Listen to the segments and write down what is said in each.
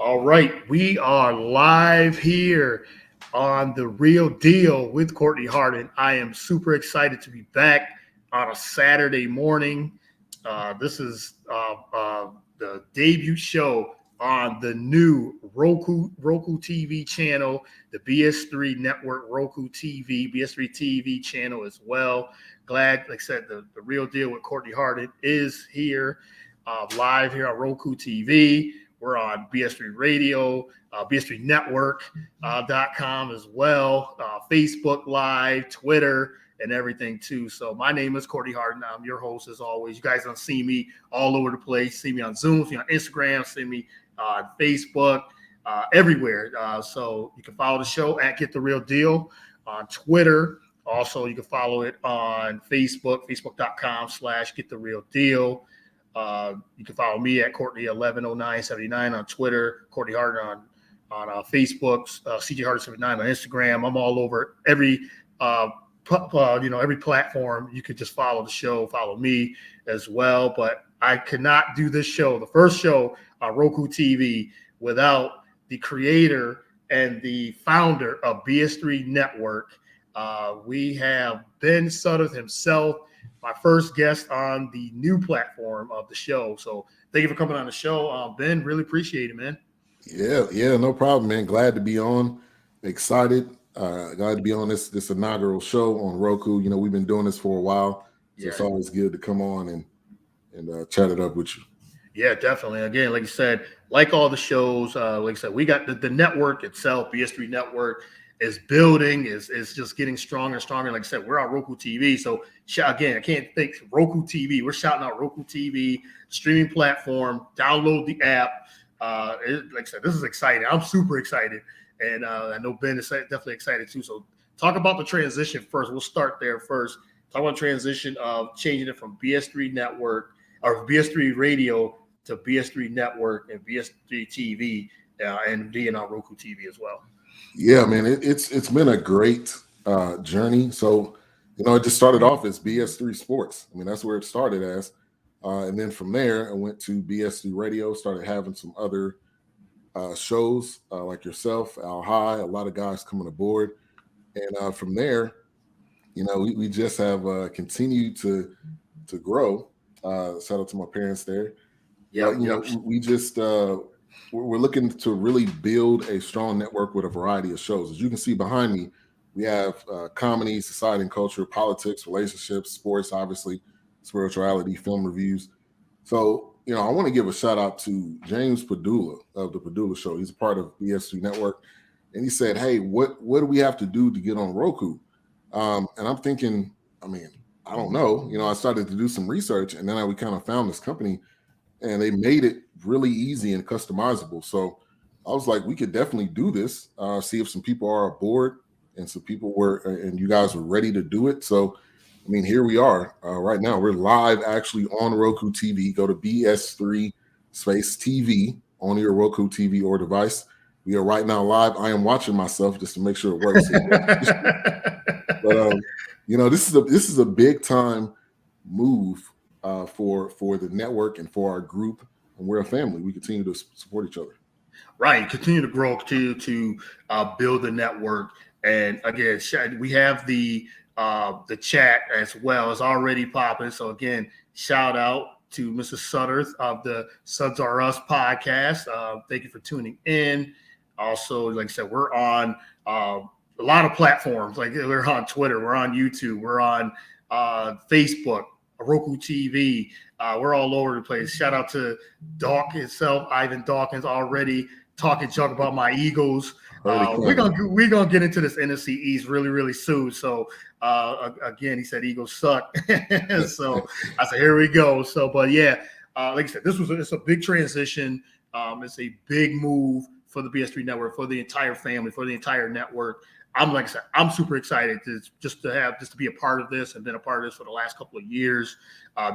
All right, we are live here on The Real Deal with Courtney Harden. I am super excited to be back on a Saturday morning. This is the debut show on the new Roku TV channel, the BS3 Network Roku TV, BS3 TV channel as well. Glad, like I said, the Real Deal with Courtney Harden is here, live here on Roku TV. We're on BS3 Radio, BS3 Network.com as well, Facebook Live, Twitter, and everything too. So my name is Courtney Harden. I'm your host as always. You guys don't see me all over the place. See me on Zoom, see me on Instagram, see me on Facebook, everywhere. So you can follow the show at Get the Real Deal on Twitter. Also, you can follow it on Facebook, facebook.com/Get the Real Deal. You can follow me at Courtney110979 on Twitter, Courtney Harden on Facebook, CJ Harden79 on Instagram. I'm all over every every platform. You could just follow the show, follow me as well. But I could not do this show, the first show on Roku TV, without the creator and the founder of BS3 Network. We have Ben Sudderth himself, my first guest on the new platform of the show. So thank you for coming on the show. Ben, really appreciate it, man. Yeah, no problem, man. Glad to be on. Excited. Glad to be on this inaugural show on Roku. You know, we've been doing this for a while, so It's always good to come on and chat it up with you. Yeah, definitely. Again, like you said, like all the shows, like I said, we got the network itself, BS3 Network, is building, is just getting stronger and stronger. Like I said, we're on Roku TV. So again, I can't think Roku TV. We're shouting out Roku TV, streaming platform. Download the app. Like I said, this is exciting. I'm super excited. And I know Ben is definitely excited too. So talk about the transition first. We'll start there first. Talk about transition of changing it from BS3 Network or BS3 Radio to BS3 Network and BS3 TV and being on Roku TV as well. Yeah, man, it's been a great journey. So, you know, it just started off as BS3 Sports. I mean, that's where it started as. And then from there, I went to BS3 Radio, started having some other shows like yourself, Al High, a lot of guys coming aboard. And from there, you know, we just have continued to grow. Shout out to my parents there. Yeah, you know, we just we're looking to really build a strong network with a variety of shows. As you can see behind me, we have comedy, society and culture, politics, relationships, sports, obviously, spirituality, film reviews. So, you know, I want to give a shout out to James Padula of the Padula Show. He's a part of BS3 Network. And he said, hey, what do we have to do to get on Roku? And I'm thinking, I mean, I don't know. You know, I started to do some research, and then we kind of found this company, and they made it really easy and customizable. So I was like, we could definitely do this, see if some people are aboard and some people were, and you guys were ready to do it. So, I mean, here we are right now. We're live actually on Roku TV. Go to BS3 TV on your Roku TV or device. We are right now live. I am watching myself just to make sure it works. But, you know, this is a big time move for the network and for our group, and we're a family. We continue to support each other. Right, continue to grow, continue to build the network, and again, we have the chat as well. It's already popping. So again, shout out to Mrs. Sudderth of the Suds Are Us podcast. Thank you for tuning in. Also, like I said, we're on a lot of platforms. Like we're on Twitter, we're on YouTube, we're on Facebook, Roku TV. We're all over the place. Shout out to Dawk itself, Ivan Dawkins, already talking junk about my Eagles. We're gonna get into this NFC East really, really soon. So again, he said Eagles suck. So I said, here we go. So, but yeah, like I said, it's a big transition. It's a big move for the BS3 Network, for the entire family, for the entire network. Like I said, I'm super excited to be a part of this and been a part of this for the last couple of years.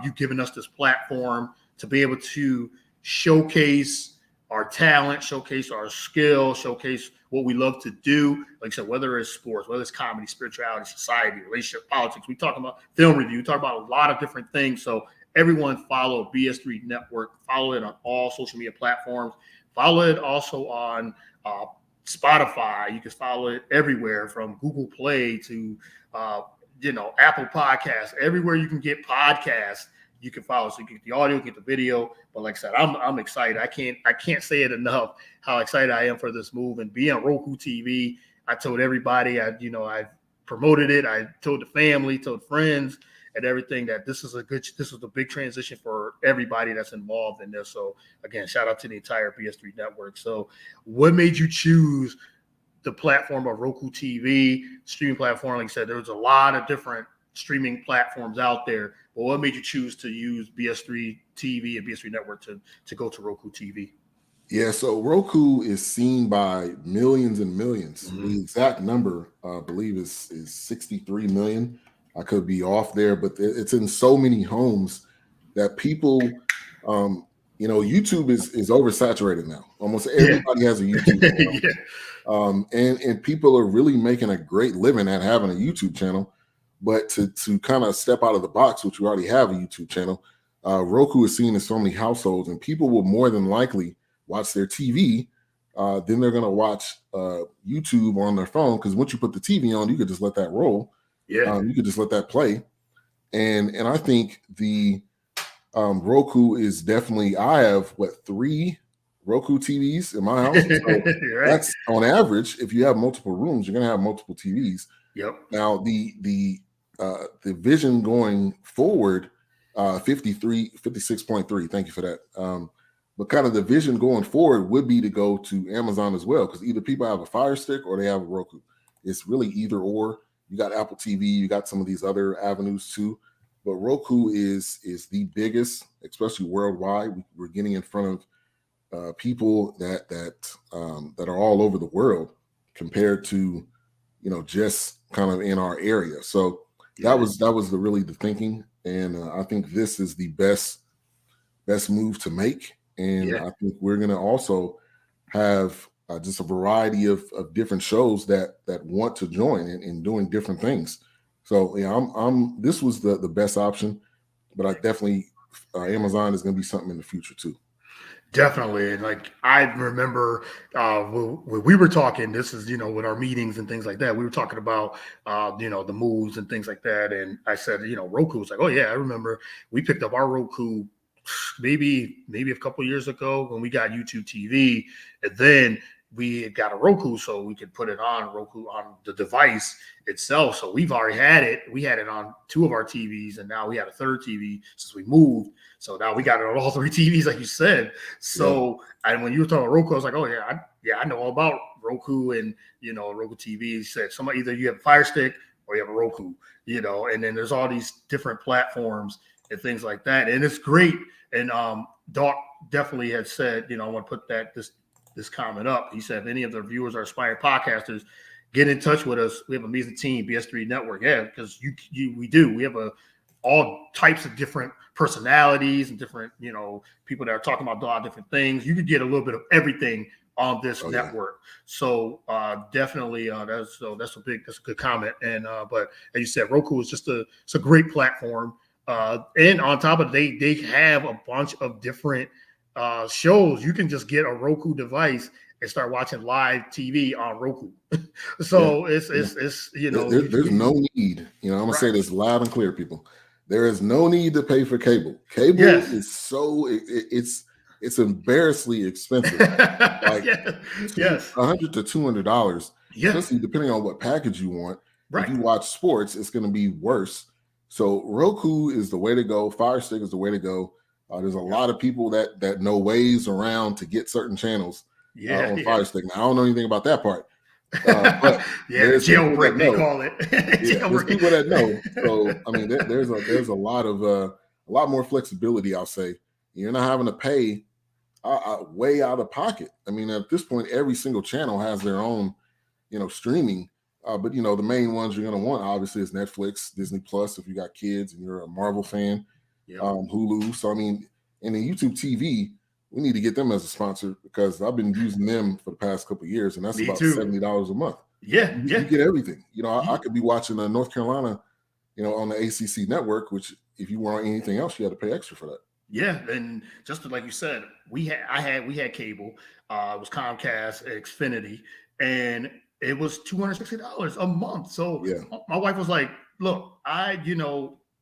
You've given us this platform to be able to showcase our talent, showcase our skill, showcase what we love to do. Like I said, whether it's sports, whether it's comedy, spirituality, society, relationship, politics, we talk about film review, we talk about a lot of different things. So everyone follow BS3 Network, follow it on all social media platforms, Follow it also on Spotify. You can follow it everywhere from Google Play to Apple Podcasts. Everywhere you can get podcasts, you can follow. So you get the audio, get the video. But like I said, I'm excited. I can't say it enough how excited I am for this move and being on Roku TV. I told everybody, I promoted it. I told the family, told friends, and everything that this is a big transition for everybody that's involved in this. So again, shout out to the entire BS3 network. So what made you choose the platform of Roku TV streaming platform? Like I said, there was a lot of different streaming platforms out there, but what made you choose to use BS3 TV and BS3 network to go to Roku TV? Yeah, so Roku is seen by millions and millions. Mm-hmm. The exact number, I believe, is 63 million. I could be off there, but it's in so many homes that people, YouTube is oversaturated now. Almost everybody has a YouTube channel. And people are really making a great living at having a YouTube channel. But to kind of step out of the box, which we already have a YouTube channel, Roku is seen in so many households, and people will more than likely watch their TV, then they're going to watch YouTube on their phone, because once you put the TV on, you could just let that roll. Yeah, you could just let that play. And I think the Roku is definitely, I have 3 Roku TVs in my house. So right. That's on average. If you have multiple rooms, you're going to have multiple TVs. Yep. Now the vision going forward, 56.3. Thank you for that. But kind of the vision going forward would be to go to Amazon as well, because either people have a Fire Stick or they have a Roku. It's really either or. You got Apple TV, you got some of these other avenues too. But Roku is the biggest, especially worldwide. We're getting in front of people that are all over the world compared to just kind of in our area. So that was really the thinking, and I think this is the best move to make. And I think we're going to also have just a variety of different shows that want to join and doing different things. So this was the best option, but I definitely Amazon is going to be something in the future too. Definitely. And like, I remember when we were talking, this is, with our meetings and things like that, we were talking about, the moves and things like that. And I said, Roku was like, oh yeah, I remember we picked up our Roku maybe a couple years ago when we got YouTube TV, and then we had got a Roku so we could put it on Roku on the device itself. So we've already had it. We had it on 2 of our TVs, and now we had a 3rd TV since we moved. So now we got it on all 3 TVs, like you said. So, and when you were talking about Roku, I was like, oh yeah, I know all about Roku and Roku TV. He said either you have a Fire Stick or you have a Roku, and then there's all these different platforms and things like that, and it's great. And Doc definitely had said, I want to put this comment up. He said, if any of the viewers are aspiring podcasters, get in touch with us. We have an amazing team, BS3 Network. Yeah, because we do. We have all types of different personalities and different, people that are talking about a lot of different things. You could get a little bit of everything on this network. So definitely that's a good comment. And but as you said, Roku is it's a great platform. And on top of it, they have a bunch of different shows. You can just get a Roku device and start watching live TV on Roku. So it's there's no need. I'm gonna say this loud and clear, people. There is no need to pay for cable. Cable is so it's embarrassingly expensive. Like $100 to $200. Especially depending on what package you want. Right. If you watch sports, it's going to be worse. So Roku is the way to go. Fire Stick is the way to go. There's a lot of people that know ways around to get certain channels on Fire Stick. Now, I don't know anything about that part. But there's jailbreak, they call it. There's people that know. So I mean, there's a lot more flexibility. I'll say you're not having to pay way out of pocket. I mean, at this point, every single channel has their own, streaming. But the main ones you're going to want obviously is Netflix, Disney Plus if you got kids and you're a Marvel fan, Hulu. So I mean, and then YouTube TV, we need to get them as a sponsor because I've been using them for the past couple of years, and that's about $70 a month. You get everything. I could be watching North Carolina, on the ACC network, which if you want anything else, you had to pay extra for that. Yeah, and just like you said, we had cable. It was Comcast, Xfinity, and it was $260 a month. So Yeah. my wife was like, "Look,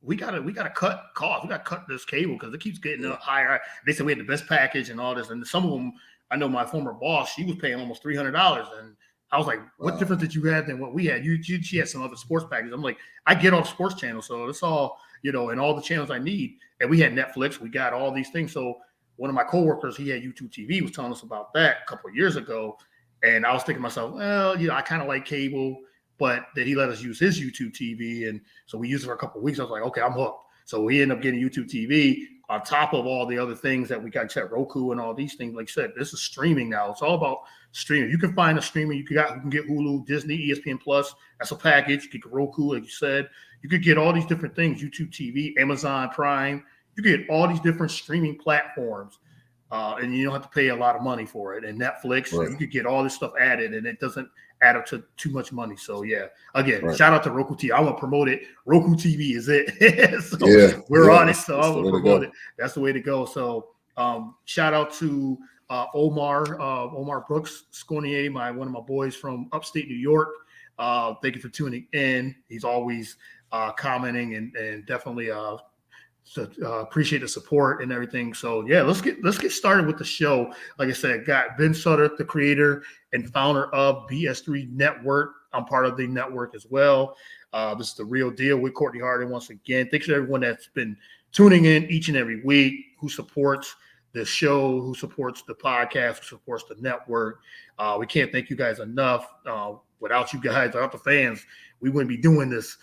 we gotta cut costs. We gotta cut this cable because it keeps getting Yeah. higher." They said we had the best package and all this, and some of them. I know my former boss; she was paying almost $300, and I was like, "What Wow. difference did you have than what we had? She had some other sports packages." I'm like, "I get all the sports channels, so it's all and all the channels I need." And we had Netflix, we got all these things. So one of my coworkers, he had YouTube TV, was telling us about that a couple of years ago. And I was thinking to myself, well, I kind of like cable, but then he let us use his YouTube TV. And so we used it for a couple of weeks. I was like, okay, I'm hooked. So we ended up getting YouTube TV on top of all the other things that we got, set Roku and all these things. Like I said, this is streaming now. It's all about streaming. You can find a streamer. You can get Hulu, Disney, ESPN Plus. That's a package. You get Roku, like you said. You could get all these different things, YouTube TV, Amazon Prime. You get all these different streaming platforms, and you don't have to pay a lot of money for it. And Netflix, Right. you could get all this stuff added, and it doesn't add up to too much money. So, yeah, again, Right. shout out to Roku TV. I want to promote it. Roku TV is it. So we're on it, so I want to promote it. That's the way to go. So shout out to Omar Brooks Scornier, one of my boys from upstate New York. Thank you for tuning in. He's always commenting and definitely appreciate the support and everything. So yeah, let's get started with the show. Like I said, got Ben Sudderth, the creator and founder of BS3 Network. I'm part of the network as well. This is The Real Deal with Courtney Harden once again. Thanks to everyone that's been tuning in each and every week, who supports the show, who supports the podcast, who supports the network. We can't thank you guys enough. Without you guys, without the fans, we wouldn't be doing this.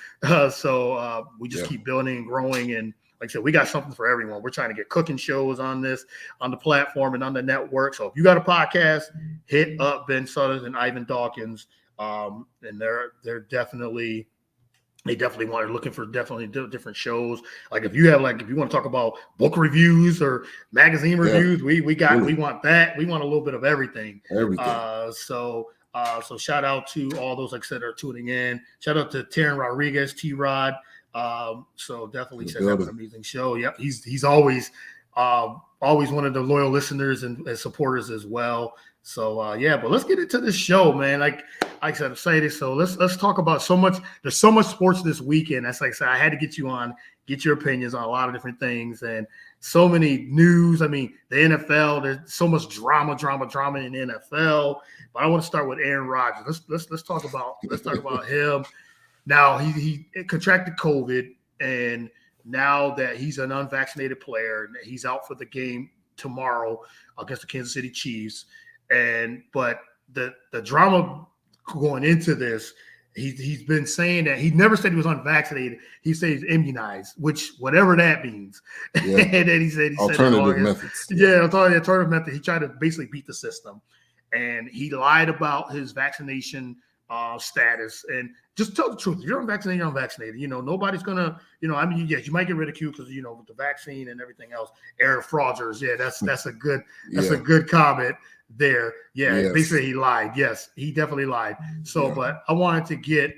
So we just keep building and growing. And like I said, we got something for everyone. We're trying to get cooking shows on the platform and on the network. So if you got a podcast, hit up Ben Sudderth and Ivan Dawkins. And they're definitely. They definitely are looking for different shows. Like if you want to talk about book reviews or magazine reviews, we want that. We want a little bit of everything. So shout out to all those, like I said, are tuning in. Shout out to Taryn Rodriguez, T-Rod. So definitely said that was an amazing show. Yeah, he's always one of the loyal listeners and supporters as well. So but let's get into this show, man. Like I said, I'm excited. So let's talk about so much. There's so much sports this weekend. That's like I said, I had to get you on, get your opinions on a lot of different things, and so many news. I mean, the NFL. There's so much drama in the NFL. But I want to start with Aaron Rodgers. Let's talk about him. Now he contracted COVID, and now that he's an unvaccinated player, and he's out for the game tomorrow against the Kansas City Chiefs. But the drama going into this, he's been saying that he never said he was unvaccinated. He said he's immunized, which whatever that means. Yeah. And then he said alternative methods. Alternative method. He tried to basically beat the system, and he lied about his vaccination status. And just tell the truth. If you're unvaccinated, you're unvaccinated. Nobody's gonna. You might get ridiculed because with the vaccine and everything else. Aaron Rodgers, that's a good comment there. Basically he lied. Yes, he definitely lied. So, but I wanted to get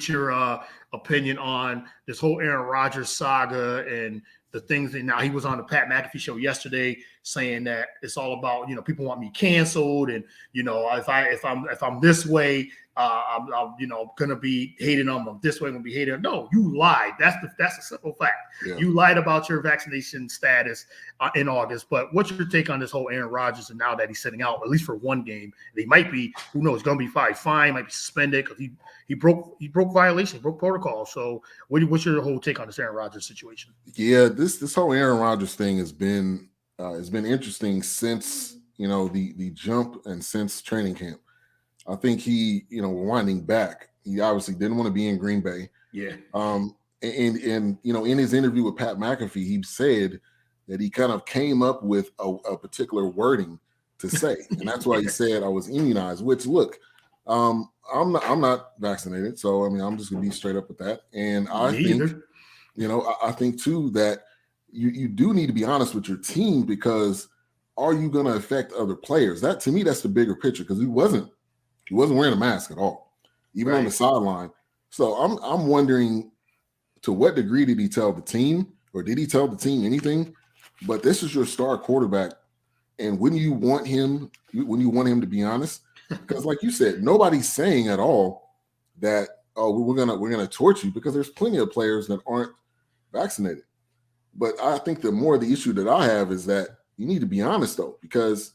your opinion on this whole Aaron Rodgers saga and the things that now he was on the Pat McAfee show yesterday saying that it's all about, people want me canceled. And, if I'm this way, I'm going to be hated on them this way. I'm going to be hated. No, you lied. That's a simple fact. Yeah. You lied about your vaccination status in August. But what's your take on this whole Aaron Rodgers and now that he's sitting out at least for one game? He might be, who knows, going to be fined, might be suspended because he broke violation, broke protocol. So what's your whole take on this Aaron Rodgers situation? Yeah, this whole Aaron Rodgers thing has been interesting since the jump and since training camp. I think he winding back, he obviously didn't want to be in Green Bay. Yeah. And in his interview with Pat McAfee, he said that he kind of came up with a particular wording to say, and that's why he said I was immunized. Which look, I'm not vaccinated, so I mean I'm just gonna be straight up with that. And I think too that you do need to be honest with your team, because are you going to affect other players? That to me, that's the bigger picture, because he wasn't wearing a mask at all, even on the sideline. So I'm wondering, to what degree did he tell the team, or did he tell the team anything? But this is your star quarterback, and when you want him to be honest, because like you said, nobody's saying at all that we're gonna torch you, because there's plenty of players that aren't vaccinated. But I think the issue that I have is that you need to be honest though, because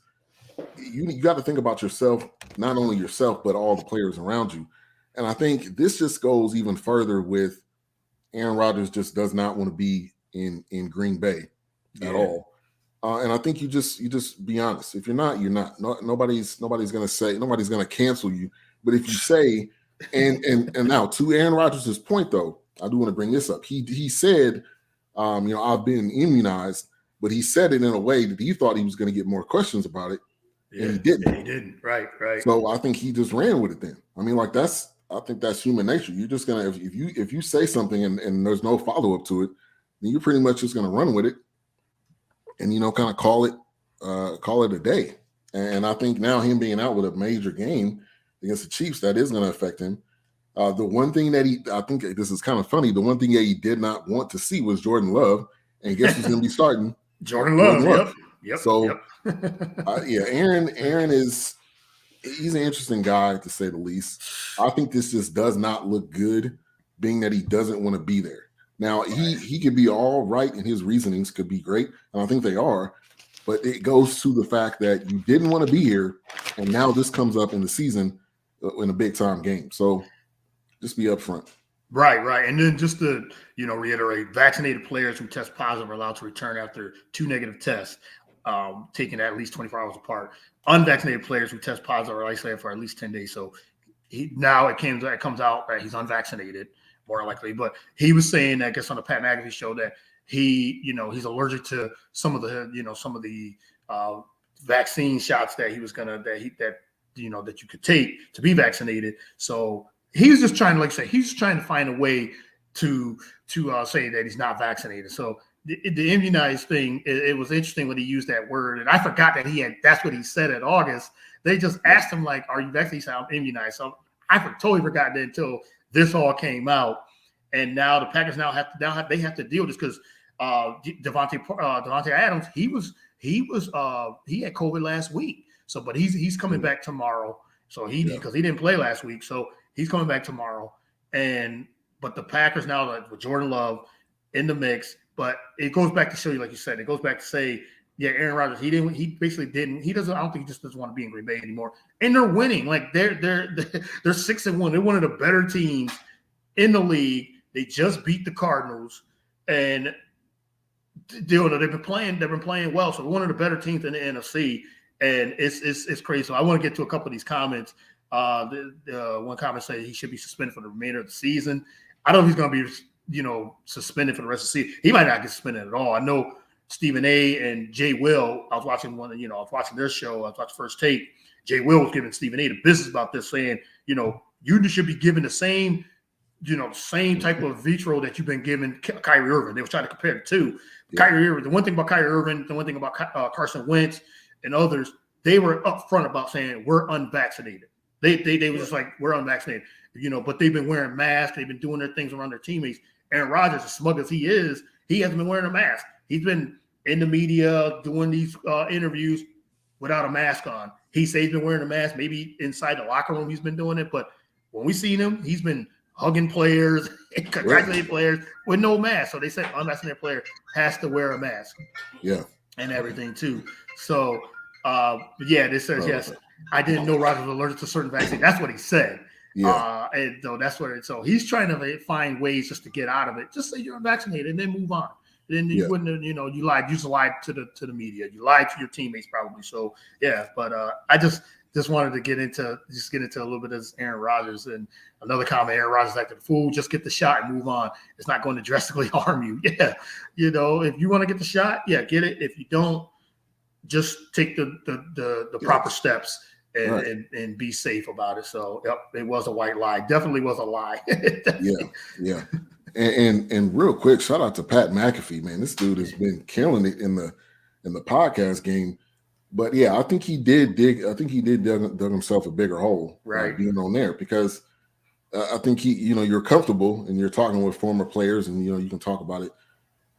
you got to think about yourself, not only yourself, but all the players around you. And I think this just goes even further with Aaron Rodgers just does not want to be in Green Bay at all. And I think you just be honest. If you're not, you're not. Nobody's going to cancel you. But if you say, and now to Aaron Rodgers' point though, I do want to bring this up. He said, I've been immunized, but he said it in a way that he thought he was going to get more questions about it. Yeah, and he didn't. He didn't. Right. So I think he just ran with it then. I mean, like I think that's human nature. You're just gonna if you say something and there's no follow-up to it, then you're pretty much just gonna run with it and kind of call it a day. And I think now him being out with a major game against the Chiefs, that is gonna affect him. The one thing that I think this is kind of funny, the one thing that he did not want to see was Jordan Love. And guess who's gonna be starting? Jordan Love. Yep. So Aaron he's an interesting guy to say the least. I think this just does not look good, being that he doesn't want to be there. Now he could be all right, and his reasonings could be great, and I think they are. But it goes to the fact that you didn't want to be here, and now this comes up in the season in a big time game. So just be upfront. Right. And then just to reiterate, vaccinated players who test positive are allowed to return after 2 negative tests, taken at least 24 hours apart. Unvaccinated players who test positive are isolated for at least 10 days. So it comes out that he's unvaccinated, more likely. But he was saying, I guess on the Pat McAfee show, that he's allergic to some of the vaccine shots that he was that you could take to be vaccinated. So he's just trying to, like I say, he's trying to find a way to say that he's not vaccinated. So the immunized thing, it was interesting when he used that word, and I forgot that that's what he said in August. They just asked him, like, are you vaccinated? He said, I'm immunized. So I totally forgot that until this all came out. And now the Packers have to deal with this, because Devontae Adams, he had COVID last week. So, but he's coming back tomorrow. So because he didn't play last week, so he's coming back tomorrow. But the Packers now, like, with Jordan Love in the mix. But it goes back to show you, like you said, it goes back to say, Aaron Rodgers, he doesn't, I don't think he just doesn't want to be in Green Bay anymore. And they're winning. Like they're 6-1. They're one of the better teams in the league. They just beat the Cardinals, and they've been playing well. So they're one of the better teams in the NFC, and it's crazy. So I want to get to a couple of these comments. One comment said he should be suspended for the remainder of the season. I don't know if he's going to be suspended for the rest of the season. He might not get suspended at all. I know Stephen A. and Jay Will, I was watching their show. I was watching First Take. Jay Will was giving Stephen A. the business about this, saying, you should be given the same type of vitro that you've been giving Kyrie Irving. They were trying to compare the two. Yeah. Kyrie Irving, the one thing about Kyrie Irving, the one thing about Carson Wentz and others, they were upfront about saying we're unvaccinated. They were just like, we're unvaccinated, but they've been wearing masks. They've been doing their things around their teammates. Aaron Rodgers, as smug as he is, he hasn't been wearing a mask. He's been in the media doing these interviews without a mask on. He says he's been wearing a mask. Maybe inside the locker room he's been doing it. But when we seen him, he's been hugging players and congratulating players with no mask. So they said unvaccinated player has to wear a mask. Yeah. And everything too. So, this says, yes, I didn't know Rodgers was allergic to certain vaccines. That's what he said. Yeah. And so that's what so he's trying to find ways just to get out of it. Just say you're unvaccinated and then move on. Then you wouldn't, you lied. You just lied to the media. You lied to your teammates probably. So but I just wanted to get into a little bit of this Aaron Rodgers. And another comment, Aaron Rodgers like the fool, just get the shot and move on. It's not going to drastically harm you. Yeah. If you want to get the shot, get it. If you don't, just take the proper steps and be safe about it. So it was a white lie. Definitely was a lie. Yeah. And real quick, shout out to Pat McAfee, man. This dude has been killing it in the podcast game. But I think he did dug himself a bigger hole, right? Being on there, because I think you're comfortable and you're talking with former players, and you can talk about it.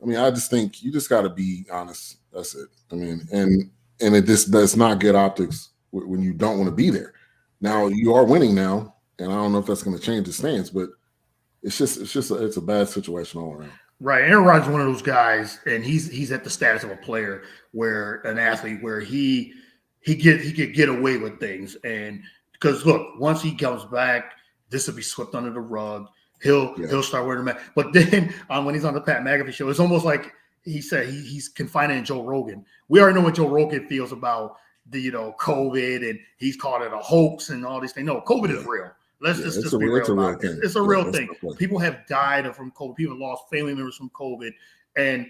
I mean, I just think you just got to be honest. That's it. I mean, and it just does not get optics when you don't want to be there. Now you are winning now, and I don't know if that's going to change the stance, but it's a bad situation all around. Right. Aaron Rodgers is one of those guys, and he's at the status of a player where an athlete where he could get away with things. And because look, once he comes back, this will be swept under the rug. He'll start wearing the mask. But then when he's on the Pat McAfee show, it's almost like he said he's confining in Joe Rogan. We already know what Joe Rogan feels about the COVID, and he's called it a hoax and all these things. No, COVID is real. Let's just be real about it. It's a real thing. People have died from COVID. People have lost family members from COVID. And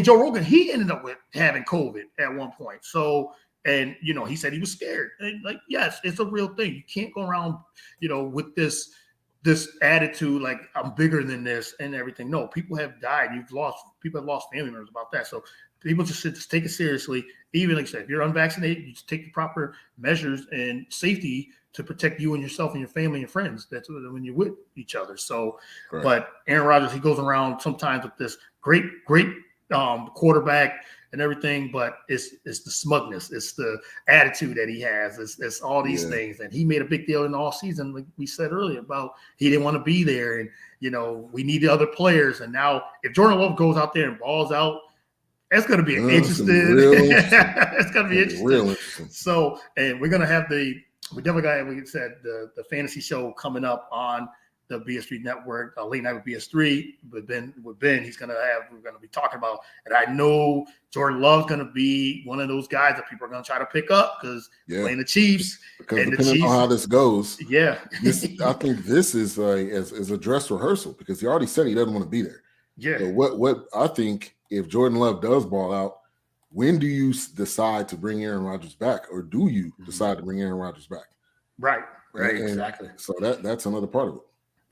Joe Rogan, he ended up with having COVID at one point. So, and, he said he was scared. And like, yes, it's a real thing. You can't go around, with this attitude like I'm bigger than this and everything. No, people have died. People have lost family members about that. So people just take it seriously. Even like I said, if you're unvaccinated, you just take the proper measures and safety to protect you and yourself and your family and your friends. That's when you're with each other. So, right. But Aaron Rodgers, he goes around sometimes with this great quarterback and everything, but it's the smugness, it's the attitude that he has, it's all these things. And he made a big deal in all season, like we said earlier, about he didn't want to be there, and we need the other players. And now, if Jordan Love goes out there and balls out, that's going to be interesting. It's going to be interesting. Real interesting. So, and we're going to have we definitely got, we said, the fantasy show coming up on the BS3 Network, late night with BS3. With Ben, we're going to be talking about, and I know Jordan Love's going to be one of those guys that people are going to try to pick up because playing the Chiefs. Because and depending on how this goes, I think this is a dress rehearsal because he already said he doesn't want to be there. Yeah. So what I think, if Jordan Love does ball out, when do you decide to bring Aaron Rodgers back, or do you decide to bring Aaron Rodgers back? Right, and exactly. So that's another part of it.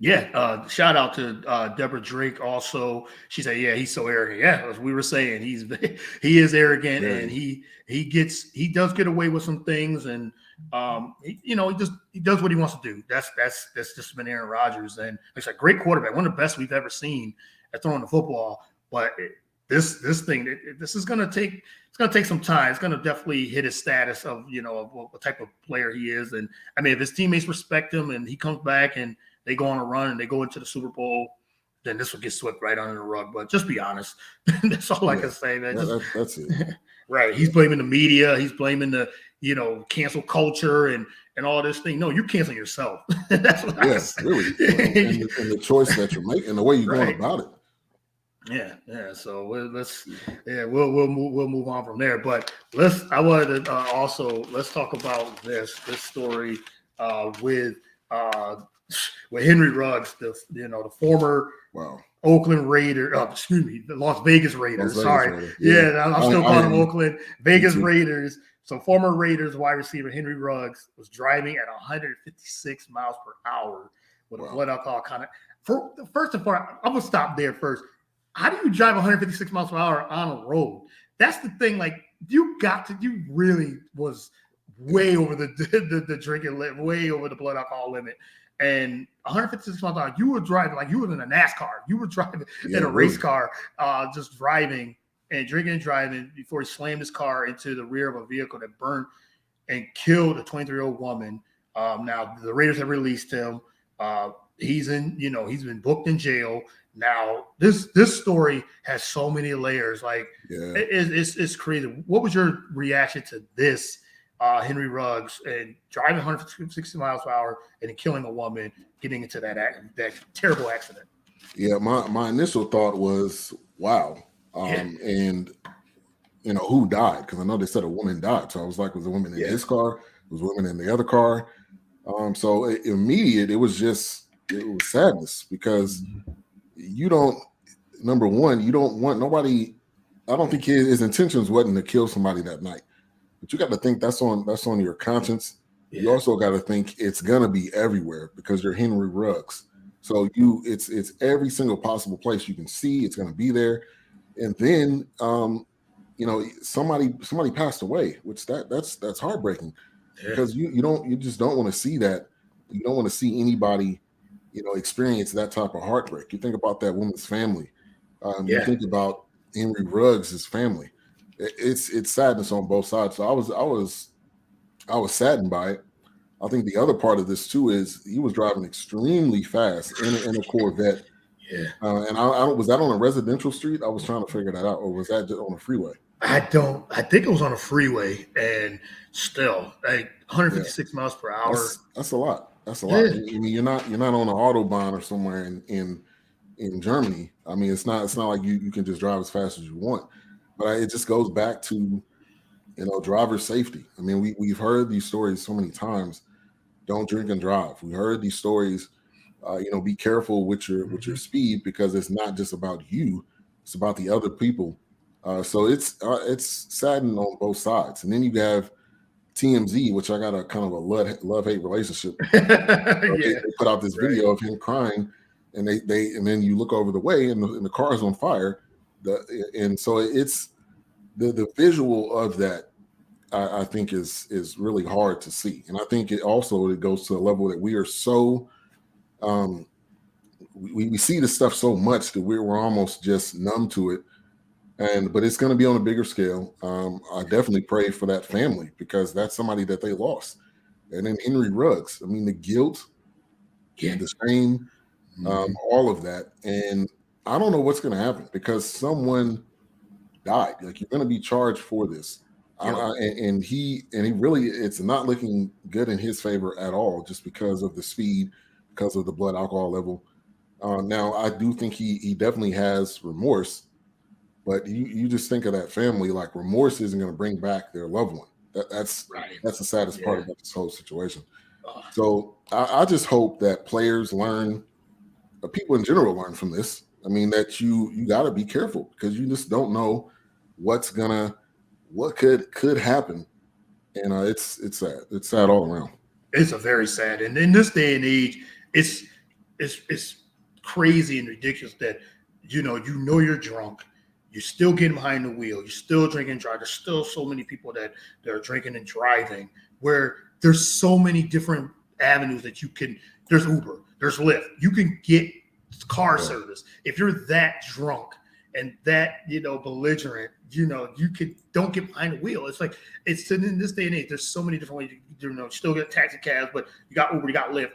Yeah, shout out to Deborah Drake. Also, she said, "Yeah, he's so arrogant." Yeah, as we were saying, he is arrogant, and he does get away with some things, and he does what he wants to do. That's just been Aaron Rodgers, and like I said, great quarterback, one of the best we've ever seen at throwing the football, but. This is going to take some time. It's going to definitely hit his status of what type of player he is. And I mean, if his teammates respect him and he comes back and they go on a run and they go into the Super Bowl, then this will get swept right under the rug. But just be honest. That's all I can say, man. That's it. Right. He's blaming the media. He's blaming the cancel culture and all this thing. No, you're canceling yourself. That's what I say. Really. and the choice that you're making, the way you're going about it. Yeah. So we'll move on from there. But I wanted to let's talk about this story with Henry Ruggs, the former Oakland Raider. The Las Vegas Raiders. Sorry. I'm still calling them Oakland Vegas Raiders. So former Raiders wide receiver Henry Ruggs was driving at 156 miles per hour with a blood alcohol content. First and foremost, I'm gonna stop there first. How do you drive 156 miles per hour on a road? That's the thing. Like you really was way over the drinking limit, way over the blood alcohol limit. And 156 miles per hour, you were driving like you were in a NASCAR. You were driving in a race car, just driving and drinking and driving before he slammed his car into the rear of a vehicle that burned and killed a 23-year-old woman. Now the Raiders have released him. He's been booked in jail. Now, this story has so many layers. Like, it's crazy. What was your reaction to this, Henry Ruggs, and driving 160 miles per hour and killing a woman, getting into that terrible accident? Yeah, my initial thought was, wow. And, who died? Because I know they said a woman died. So I was like, was a woman in his car? Was a woman in the other car? So immediate, it was sadness because number one, you don't want nobody. I don't think his intentions wasn't to kill somebody that night, but you got to think that's on your conscience. Yeah. You also got to think it's gonna be everywhere because you're Henry Ruggs. So it's every single possible place you can see. It's gonna be there, and then somebody passed away, which that's heartbreaking because you just don't want to see that. You don't want to see anybody experience that type of heartbreak. You think about that woman's family, You Yeah. think about Henry Ruggs, his family. It's sadness on both sides. So I was saddened by it. I think the other part of this too is he was driving extremely fast in a Corvette. Yeah. And I was that on a residential street? I was trying to figure that out, or was that just on a freeway? I think it was on a freeway, and still like Yeah, 156 miles per hour. that's a lot. That's a lot. I Yeah. mean, you're not on an autobahn or somewhere in Germany. I mean, it's not like you can just drive as fast as you want. But it just goes back to driver safety. I mean, we've heard these stories so many times. Don't drink and drive. We heard these stories. Be careful with your speed, because it's not just about you; it's about the other people. So it's saddened on both sides. And then you have TMZ, which I got a kind of a love hate relationship. They Yeah. put out this video of him crying, and and then you look over the way, and the car is on fire. And so it's the visual of that. I think is really hard to see, and I think it goes to a level that we are so we see this stuff so much that we're almost just numb to it. But it's going to be on a bigger scale. I definitely pray for that family, because that's somebody that they lost. And then Henry Ruggs. I mean, the guilt, the shame, all of that. And I don't know what's going to happen, because someone died. Like, you're going to be charged for this. And he really, it's not looking good in his favor at all, just because of the speed, because of the blood alcohol level. Now, I do think he definitely has remorse, but you just think of that family, like, remorse isn't going to bring back their loved one. That's the saddest part about this whole situation. So I just hope that players learn, people in general learn from this. I mean, that you got to be careful, because you just don't know what could happen. And it's sad. It's sad all around. It's a very sad, and in this day and age, it's crazy and ridiculous that you're drunk, you're still getting behind the wheel, you're still drinking and driving. There's still so many people that are drinking and driving, where there's so many different avenues that you can. There's Uber, there's Lyft. You can get car service if you're that drunk and that belligerent. Don't get behind the wheel. It's like, it's in this day and age. There's so many different ways. You still get taxi cabs, but you got Uber, you got Lyft.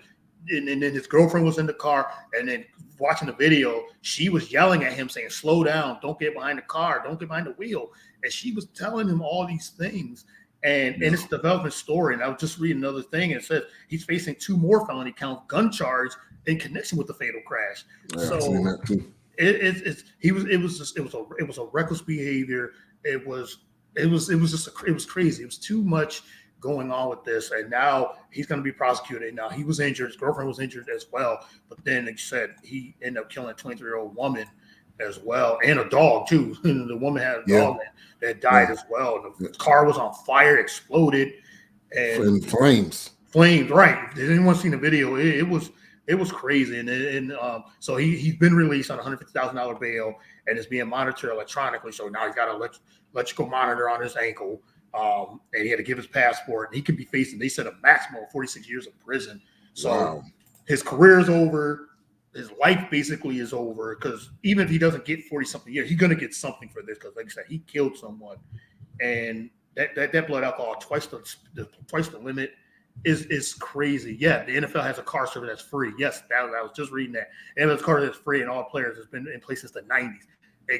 And then his girlfriend was in the car, and then watching the video, she was yelling at him saying, "Slow down! Don't get behind the car! Don't get behind the wheel!" And she was telling him all these things. And it's a development story. And I was just reading another thing, and it says he's facing 2 more felony count gun charges in connection with the fatal crash. Yeah, so I've seen that too. It was a reckless behavior. It was crazy. It was too much going on with this, and now he's going to be prosecuted. Now, he was injured. His girlfriend was injured as well. But then, like you said, he ended up killing a 23-year-old woman as well, and a dog too. The woman had a dog that died as well. The car was on fire, exploded, and flames. Right? Did anyone seen the video? It was crazy, and so he's been released on $150,000 bail, and is being monitored electronically. So now he's got an electrical monitor on his ankle, and he had to give his passport. And he could be facing, they said, a maximum of 46 years of prison. So his career is over. His life basically is over, because even if he doesn't get 40-something years, he's going to get something for this, because, like I said, he killed someone, and that blood alcohol twice the limit. Is crazy. Yeah, the NFL has a car service that's free. Yes, I was just reading that. NFL's car that's free, and all players has been in place since the 90s.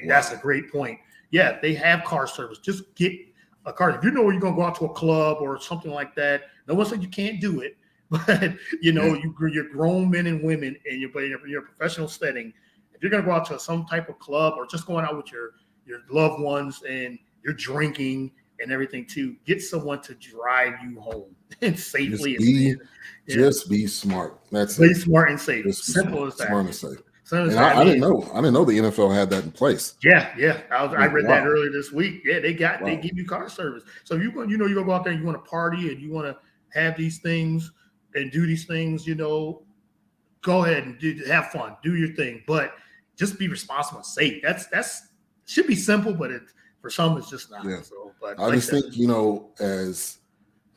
That's a great point. Yeah, they have car service. Just get a car. If you know you're going to go out to a club or something like that, no one said you can't do it. But you're grown men and women, and you're in a professional setting. If you're going to go out to some type of club, or just going out with your loved ones, and you're drinking and everything too, get someone to drive you home and safely. Just be smart. That's be smart and safe. Simple as that. Smart and safe. And I didn't know the NFL had that in place. Yeah. I read that earlier this week. Yeah, they give you car service. So if you're gonna go out there and you want to party and you want to have these things and do these things, go ahead and have fun, do your thing, but just be responsible and safe. That's should be simple, but for some it's just not. Yeah. So, but I just think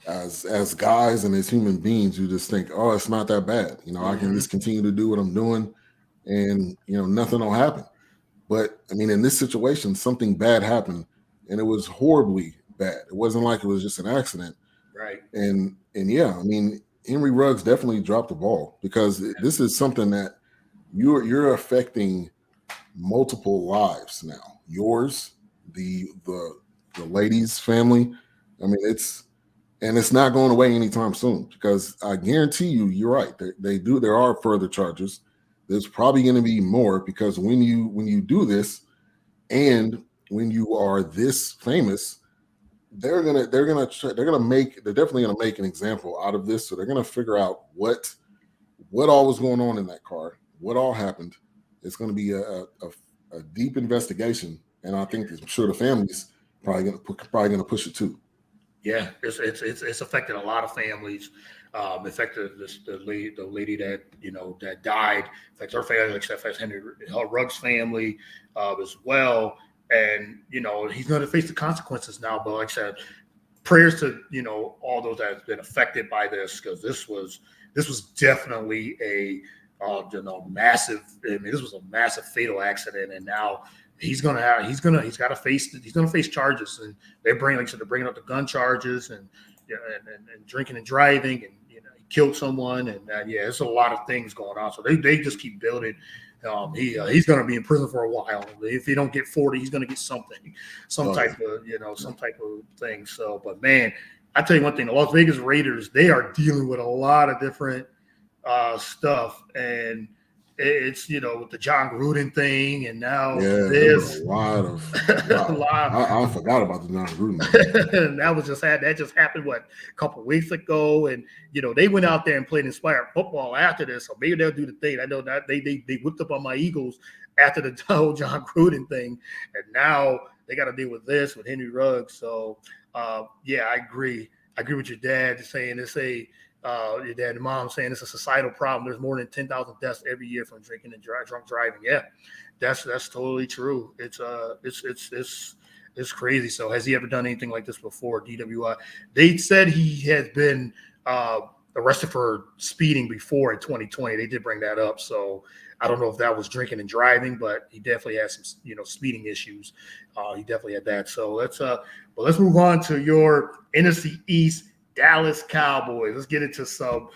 as guys and as human beings, you just think, oh, it's not that bad. I can just continue to do what I'm doing, and nothing will happen. But I mean, in this situation, something bad happened, and it was horribly bad. It wasn't like it was just an accident. Right. And yeah, I mean, Henry Ruggs definitely dropped the ball, because this is something that you're affecting multiple lives now. Yours, the lady's family. I mean, it's not going away anytime soon, because I guarantee you're right. There are further charges. There's probably going to be more, because when you do this, and when you are this famous, they're definitely gonna make an example out of this. So they're gonna figure out what all was going on in that car, what all happened. It's going to be a deep investigation, and I think I'm sure the family's probably gonna push it too. Yeah, it's affected a lot of families. Affected the lady that that died. Affects her family. Affects Henry Ruggs' family as well. And he's going to face the consequences now. But like I said, prayers to all those that have been affected by this, because this was definitely a massive. I mean, this was a massive fatal accident, and now he's got to face charges, and they're bringing up the gun charges, and and drinking and driving, and he killed someone, and yeah, there's a lot of things going on. So they just keep building. He's going to be in prison for a while. If he don't get 40, he's going to get some type of thing. So, but man, I tell you one thing: the Las Vegas Raiders, they are dealing with a lot of different stuff, and it's with the John Gruden thing, and now this a lot of I forgot about the John Gruden thing. That just happened a couple of weeks ago, and they went out there and played inspired football after this, so maybe they'll do the thing. I know that they whipped up on my Eagles after the whole John Gruden thing, and now they got to deal with this with Henry Ruggs. So yeah, I agree with your dad saying your dad and mom saying it's a societal problem. There's more than 10,000 deaths every year from drinking and drunk driving. Yeah, that's totally true. It's crazy. So has he ever done anything like this before? DWI. They said he has been arrested for speeding before in 2020. They did bring that up. So I don't know if that was drinking and driving, but he definitely has some speeding issues. He definitely had that. So let's move on to your NFC East Dallas Cowboys. Let's get into some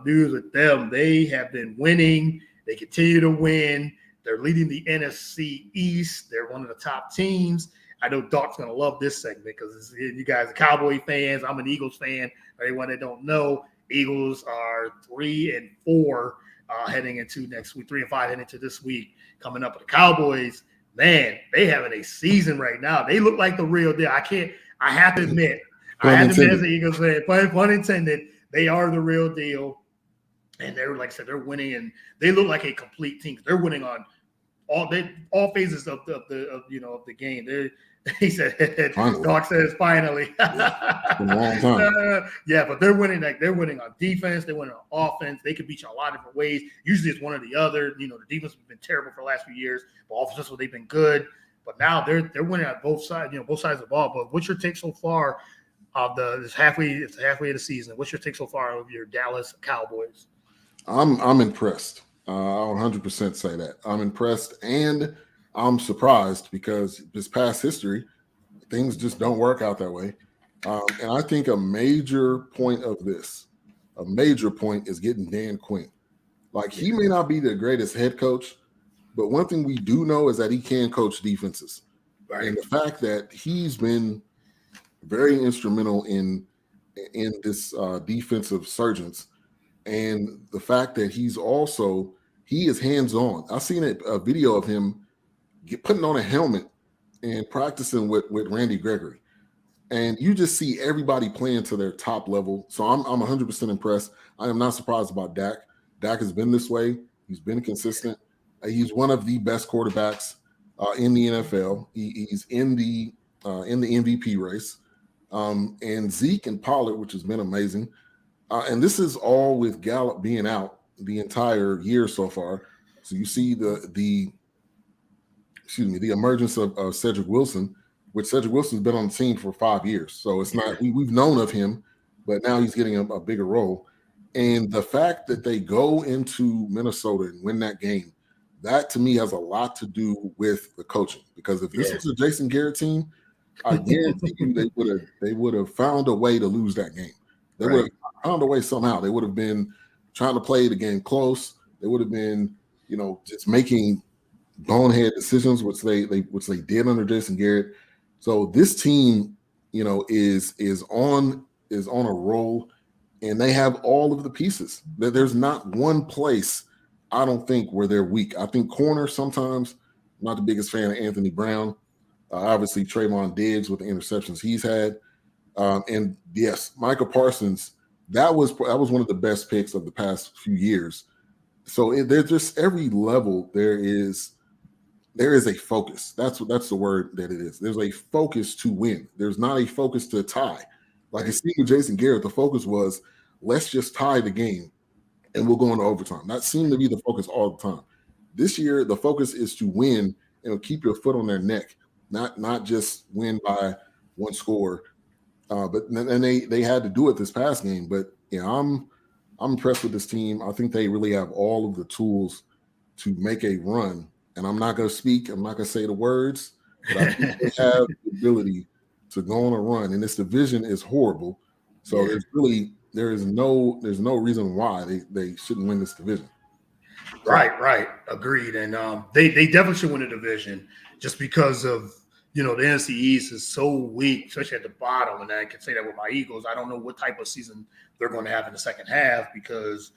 news with them. They have been winning. They continue to win. They're leading the NFC East. They're one of the top teams. I know Doc's going to love this segment because you guys are Cowboy fans. I'm an Eagles fan. For anyone that don't know, Eagles are 3-4 heading into next week, 3-5 heading into this week. Coming up with the Cowboys, man, they having a season right now. They look like the real deal. I have to admit, as the Eagles fan, pun intended, they are the real deal. And they're, like I said, they're winning, and they look like a complete team. They're winning on all phases of the game. He said, Doc says finally. Yeah, been a long time. Yeah, but they're winning. They're winning on defense. They're winning on offense. They can beat you a lot of different ways. Usually it's one or the other. The defense has been terrible for the last few years, but offensively they've been good. But now they're winning on both sides. Both sides of the ball. But what's your take so far of it's halfway of the season? What's your take so far of your Dallas Cowboys? I'm impressed. I'll 100% say that. I'm impressed, and I'm surprised because this past history, things just don't work out that way. And I think a major point is getting Dan Quinn. Like, he may not be the greatest head coach, but one thing we do know is that he can coach defenses. Right. And the fact that he's been very instrumental in this defensive surgence, and the fact that he is hands-on. I've seen a video of him putting on a helmet and practicing with Randy Gregory. And you just see everybody playing to their top level. So I'm 100% impressed. I am not surprised about Dak. Dak has been this way. He's been consistent. He's one of the best quarterbacks in the NFL. He's in the MVP race. And Zeke and Pollard, which has been amazing. And this is all with Gallup being out the entire year so far. So you see the emergence of Cedric Wilson, which Cedric Wilson's been on the team for 5 years. So it's not, we've known of him, but now he's getting a bigger role. And the fact that they go into Minnesota and win that game, that to me has a lot to do with the coaching. Because if this was a Jason Garrett team, I guarantee you they would have found a way to lose that game. They would have found a way somehow. They would have been trying to play the game close. They would have been, just making bonehead decisions, which they did under Jason Garrett. So this team, is on a roll, and they have all of the pieces. There's not one place, I don't think, where they're weak. I think corner sometimes. I'm not the biggest fan of Anthony Brown. Obviously, Trayvon Diggs with the interceptions he's had, and yes, Micah Parsons. That was one of the best picks of the past few years. So there's just every level there is a focus. That's the word that it is. There's a focus to win. There's not a focus to tie. Like it seemed with Jason Garrett, the focus was let's just tie the game and we'll go into overtime. That seemed to be the focus all the time. This year, the focus is to win and keep your foot on their neck, not just win by one score. But they had to do it this past game. But I'm impressed with this team. I think they really have all of the tools to make a run. And I'm not going to speak. I'm not going to say the words. But I think they have the ability to go on a run. And this division is horrible. So there's no reason why they shouldn't win this division. Right. Agreed. And they definitely should win the division just because of, the NFC East is so weak, especially at the bottom. And I can say that with my Eagles. I don't know what type of season they're going to have in the second half because,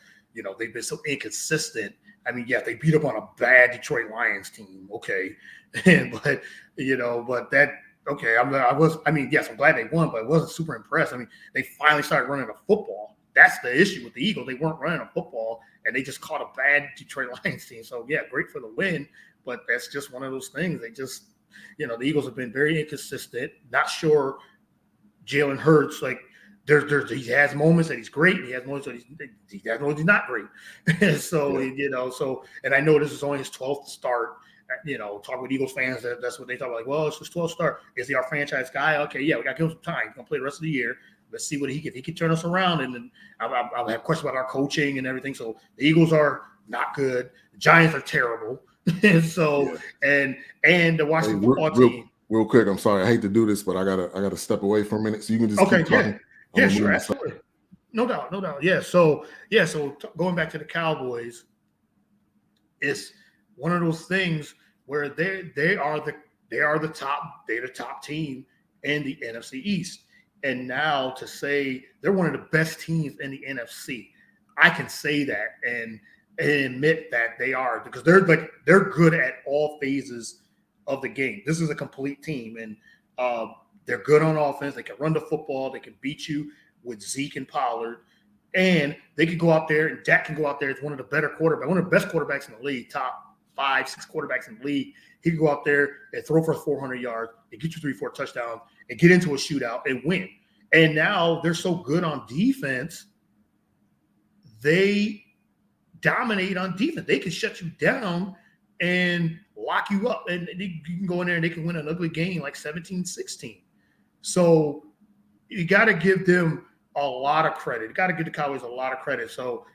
they've been so inconsistent. I mean, yeah, they beat up on a bad Detroit Lions team. Okay. But that, okay. I'm glad they won, but I wasn't super impressed. I mean, they finally started running the football. That's the issue with the Eagles. They weren't running a football, and they just caught a bad Detroit Lions team. So, yeah, great for the win, but that's just one of those things. They just, the Eagles have been very inconsistent. Not sure Jalen Hurts, like, he has moments that he's great. He has moments that he has moments he's not great. So, and I know this is only his 12th start. Talk with Eagles fans, that's what they thought. Like, well, it's his 12th start. Is he our franchise guy? Okay, yeah, we got to give him some time. He's going to play the rest of the year. Let's see what he can. He can turn us around, and then I'll have questions about our coaching and everything. So the Eagles are not good. The Giants are terrible. And so, and the Washington football team. Real quick, I'm sorry, I hate to do this, but I gotta step away for a minute, so you can just keep talking. Yeah, sure, absolutely. No doubt. Yeah. So going back to the Cowboys, it's one of those things where they are the top team in the NFC East. And now to say they're one of the best teams in the NFC, I can say that and admit that they are, because they're good at all phases of the game. This is a complete team, and they're good on offense. They can run the football. They can beat you with Zeke and Pollard, and they can go out there, and Dak can go out there as one of the better quarterbacks, one of the best quarterbacks in the league, top 5-6 quarterbacks in the league. He can go out there and throw for 400 yards and get you 3-4 touchdowns and get into a shootout and win. And now they're so good on defense, they dominate on defense. They can shut you down and lock you up, and you can go in there and they can win an ugly game like 17-16. So you got to give them a lot of credit. You got to give the Cowboys a lot of credit. So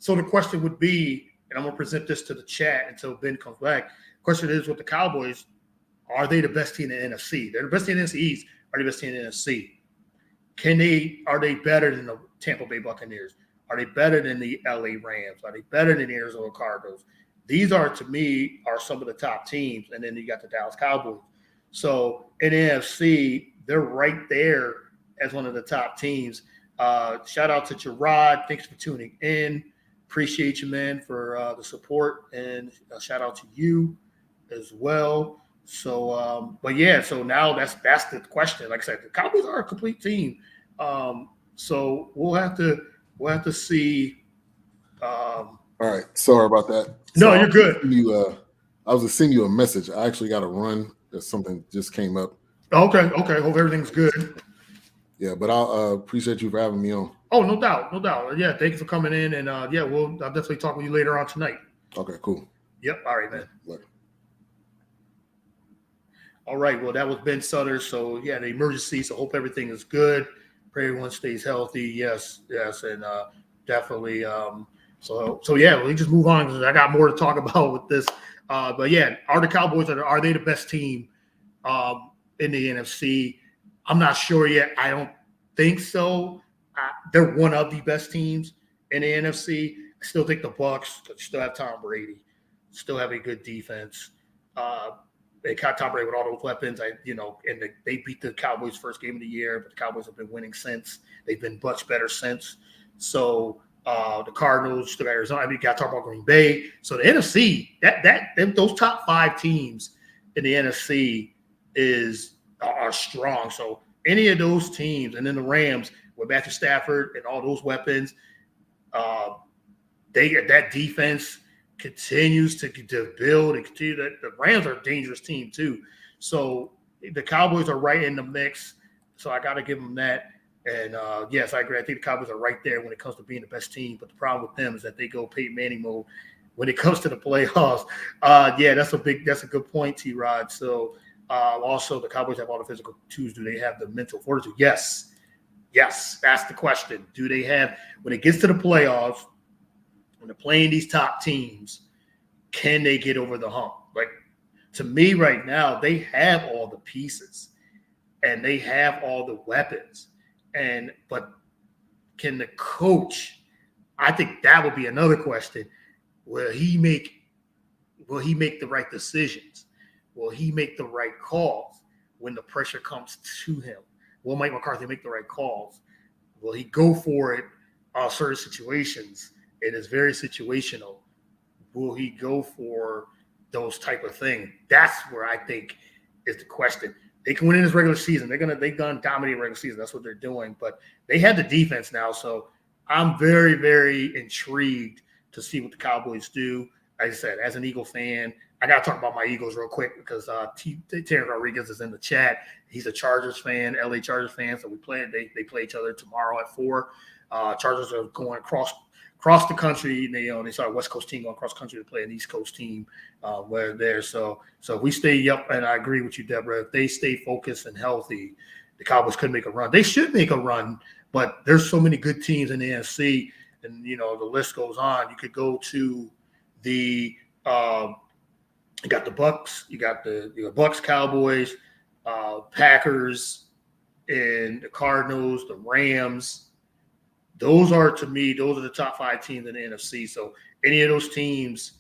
the question would be, and I'm going to present this to the chat until Ben comes back. The question is, with the Cowboys, are they the best team in the NFC? They're the best team in the NFC East. Are they the best team in the NFC? Are they better than the Tampa Bay Buccaneers? Are they better than the LA Rams? Are they better than the Arizona Cardinals? These are, to me, some of the top teams. And then you got the Dallas Cowboys. So in the NFC, they're right there as one of the top teams. Shout out to Gerard. Thanks for tuning in. Appreciate you, man, for the support. And a shout out to you as well. So, so now that's the question. Like I said, the Cowboys are a complete team. So we'll have to see. All right, sorry about that. No, you're good. I was just sending you a message. I actually got to run. Something just came up. Okay. Hope everything's good. Yeah, but I'll appreciate you for having me on. Oh, no doubt. Yeah, thank you for coming in, and I'll definitely talk with you later on tonight. Okay, cool. Yep. All right, man. Later. All right. Well, that was Ben Sudderth. So, yeah, the emergency. So, hope everything is good. Pray everyone stays healthy. Yes, and definitely. So yeah, we just move on because I got more to talk about with this But yeah, are the Cowboys, are they the best team in the NFC? I'm not sure yet. I don't think so. They're one of the best teams in the NFC. I still think the Bucs still have Tom Brady, still have a good defense. They caught Tom Brady with all those weapons. They beat the Cowboys first game of the year, but the Cowboys have been winning since. They've been much better since. So the Cardinals, the Arizona. I mean, you got to talk about Green Bay. So the NFC, those top 5 teams in the NFC are strong. So any of those teams, and then the Rams with Matthew Stafford and all those weapons, that defense continues to build and continue. The Rams are a dangerous team too. So the Cowboys are right in the mix. So I got to give them that. And yes, I agree. I think the Cowboys are right there when it comes to being the best team. But the problem with them is that they go Peyton Manning mode when it comes to the playoffs. Yeah, that's a good point, T-Rod. So also the Cowboys have all the physical tools. Do they have the mental fortitude? Yes, that's the question. Do they have, when it gets to the playoffs, when they're playing these top teams, can they get over the hump? Like, to me right now, they have all the pieces and they have all the weapons. But can the coach, I think that would be another question. Will he make the right decisions? Will he make the right calls when the pressure comes to him? Will Mike McCarthy make the right calls? Will he go for it on certain situations? It is very situational. Will he go for those type of things? That's where I think is the question. They can win in this regular season. They've done dominate regular season. That's what they're doing. But they have the defense now. So I'm very, very intrigued to see what the Cowboys do. Like I said, as an Eagle fan, I got to talk about my Eagles real quick because Terrence Rodriguez is in the chat. He's a Chargers fan, LA Chargers fan. So they play each other tomorrow at 4. Chargers are going across the country. They saw a West Coast team going across country to play an East Coast team where they're so if we stay up, and I agree with you, Deborah, if they stay focused and healthy, the Cowboys could make a run. They should make a run, but there's so many good teams in the NFC, and the list goes on. You could go to the you got the Bucks, you got the Bucks, Cowboys, Packers, and the Cardinals, the Rams. Those are the top 5 teams in the NFC. So any of those teams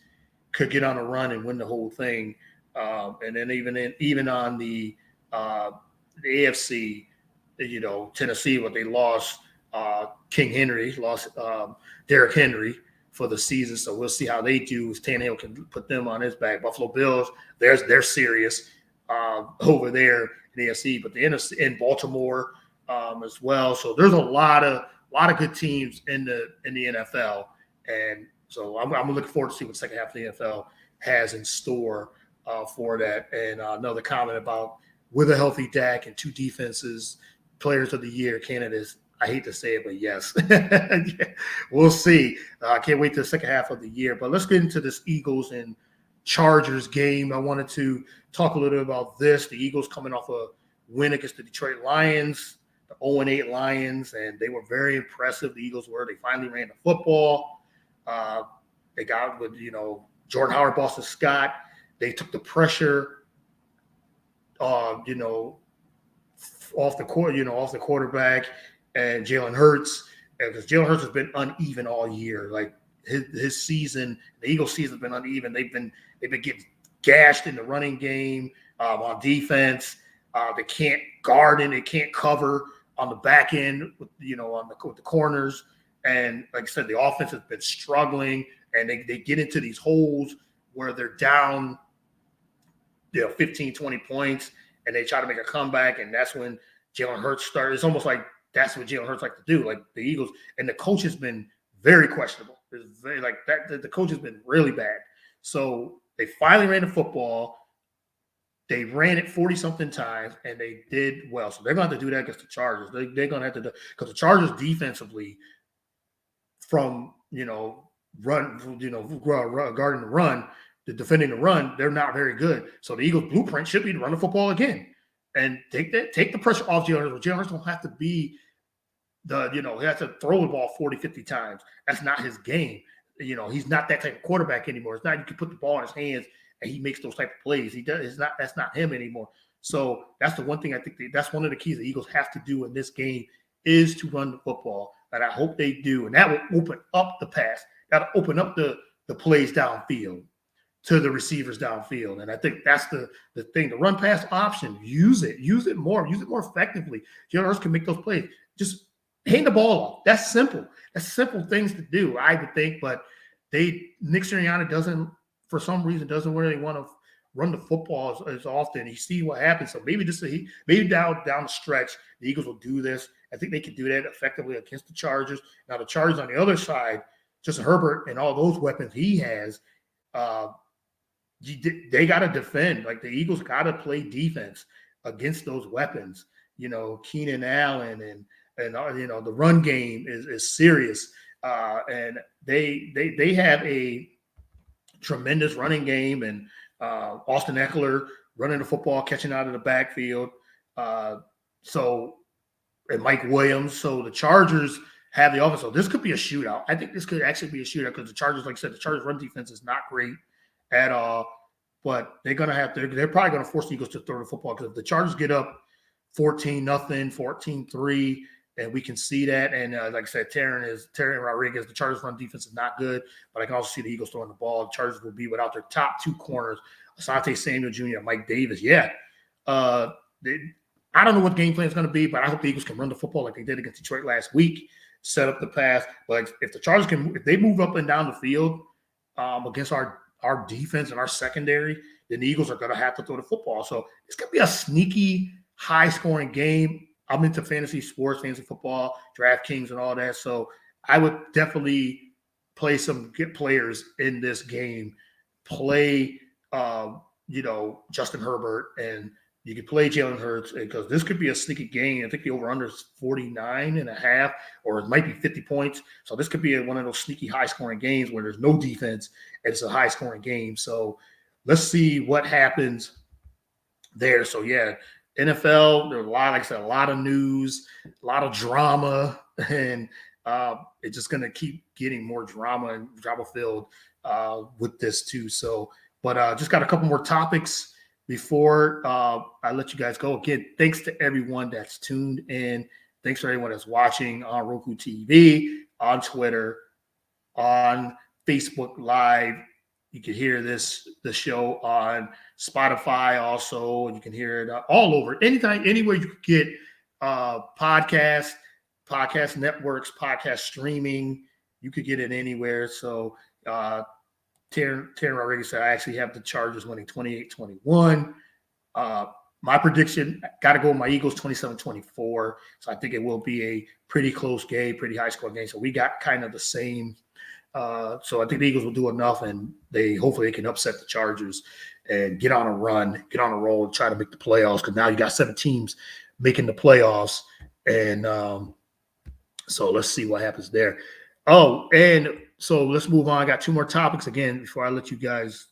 could get on a run and win the whole thing. And then even on the AFC, Tennessee, what they lost King Henry, lost Derrick Henry for the season. So we'll see how they do. If Tannehill can put them on his back. Buffalo Bills, they're serious over there in the AFC, but the NFC in Baltimore as well. So there's a lot of good teams in the NFL, and so I'm looking forward to see what the second half of the NFL has in store for that. And another comment about with a healthy Dak and 2 defenses, players of the year candidates. I hate to say it, but yes, we'll see. I can't wait till the second half of the year. But let's get into this Eagles and Chargers game. I wanted to talk a little bit about this. The Eagles coming off a win against the Detroit Lions. The 0-8 Lions, and they were very impressive. The Eagles were. They finally ran the football. They got with Jordan Howard, Boston Scott. They took the pressure, off the court, off the quarterback and Jalen Hurts, because Jalen Hurts has been uneven all year. Like his season, the Eagles' season has been uneven. They've been getting gashed in the running game on defense. They can't guard and they can't cover on the back end, with the corners. And like I said, the offense has been struggling, and they get into these holes where they're down 15, 20 points, and they try to make a comeback, and that's when Jalen Hurts started. It's almost like that's what Jalen Hurts like to do. Like the Eagles, and the coach has been very questionable. It's very like that. The coach has been really bad. So they finally ran the football. They ran it 40-something times, and they did well. So they're going to have to do that against the Chargers. They're going to have to do, because the Chargers defensively, from guarding the run, defending the run, they're not very good. So the Eagles' blueprint should be to run the football again and take the pressure off Jalen Hurts. Jalen Hurts don't have to be he has to throw the ball 40, 50 times. That's not his game. He's not that type of quarterback anymore. It's not you can put the ball in his hands and he makes those type of plays. That's not him anymore. So that's the one thing I think that's one of the keys the Eagles have to do in this game is to run the football. And I hope they do. And that will open up the pass. That'll open up the plays downfield to the receivers downfield. And I think that's the thing. The run pass option, use it more effectively. Jalen Hurts can make those plays. Just hand the ball off. That's simple. That's simple things to do, I would think. But Nick Sirianni for some reason, doesn't really want to run the football as often. You see what happens. So maybe down the stretch, the Eagles will do this. I think they can do that effectively against the Chargers. Now the Chargers on the other side, just Herbert and all those weapons he has, they got to defend. Like the Eagles got to play defense against those weapons. Keenan Allen and the run game is serious. And they have a tremendous running game, and Austin Eckler running the football, catching out of the backfield. And Mike Williams. So the Chargers have the offense. So this could be a shootout. I think this could actually be a shootout because the Chargers, like I said, the Chargers run defense is not great at all. But they're probably going to force the Eagles to throw the football because if the Chargers get up 14-0, 14-3, and we can see that. And like I said, Terry Rodriguez, the Chargers run defense is not good, but I can also see the Eagles throwing the ball. The Chargers will be without their top two corners, Asante Samuel Jr. and Mike Davis. Yeah. I don't know what game plan is going to be, but I hope the Eagles can run the football like they did against Detroit last week, set up the pass. But if the Chargers if they move up and down the field against our defense and our secondary, then the Eagles are going to have to throw the football. So it's going to be a sneaky, high-scoring game. I'm into fantasy sports, fantasy football, DraftKings, and all that. So I would definitely get players in this game. Play, Justin Herbert, and you could play Jalen Hurts because this could be a sneaky game. I think the over-under is 49.5, or it might be 50 points. So this could be one of those sneaky high-scoring games where there's no defense and it's a high-scoring game. So let's see what happens there. So, yeah, NFL, there's a lot of news, a lot of drama, and it's just going to keep getting more drama and drama-filled with this too. So, but just got a couple more topics before I let you guys go. Again, thanks to everyone that's tuned in. Thanks to everyone that's watching on Roku TV, on Twitter, on Facebook Live. You can hear the show on Spotify also, and you can hear it all over. Anytime, anywhere you could get podcast networks, podcast streaming, you could get it anywhere. So Terry Rodriguez said, I actually have the Chargers winning 28-21. My prediction, got to go with my Eagles 27-24. So I think it will be a pretty close game, pretty high-scoring game. So we got kind of the same. So I think the Eagles will do enough, and hopefully they can upset the Chargers and get on a run, get on a roll, and try to make the playoffs because now you got 7 teams making the playoffs. And so let's see what happens there. Oh, and so let's move on. I got 2 more topics again before I let you guys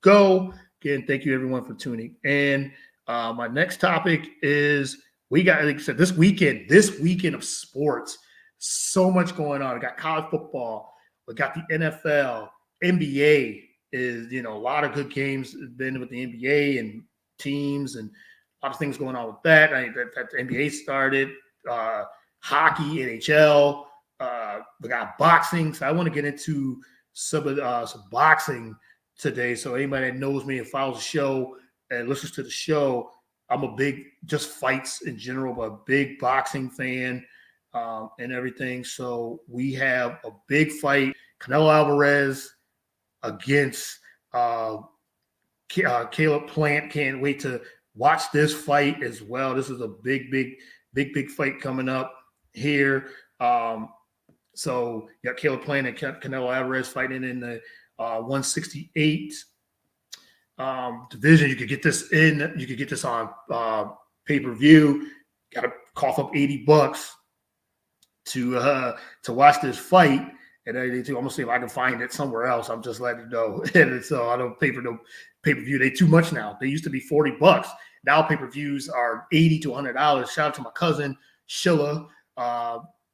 go. Again, thank you everyone for tuning in. My next topic is we got, like I said, this weekend of sports, so much going on. We got college football. We got the NFL, NBA is, a lot of good games been with the NBA and teams and a lot of things going on with that. The NBA started, hockey, NHL. We got boxing. So I want to get into some boxing today. So anybody that knows me and follows the show and listens to the show, I'm a big, just fights in general, but a big boxing fan and everything. So we have a big fight, Canelo Alvarez against Caleb Plant. Can't wait to watch this fight as well. This is a big fight coming up here. So you got Caleb Plant and Canelo Alvarez fighting in the 168 division. You could get this on pay-per-view. Got to cough up $80 to watch this fight. And I'm gonna see if I can find it somewhere else. I'm just letting you know. And so I don't pay for no pay-per-view. They too much now. They used to be $40. Now pay-per-views are $80 to $100. Shout out to my cousin Sheila.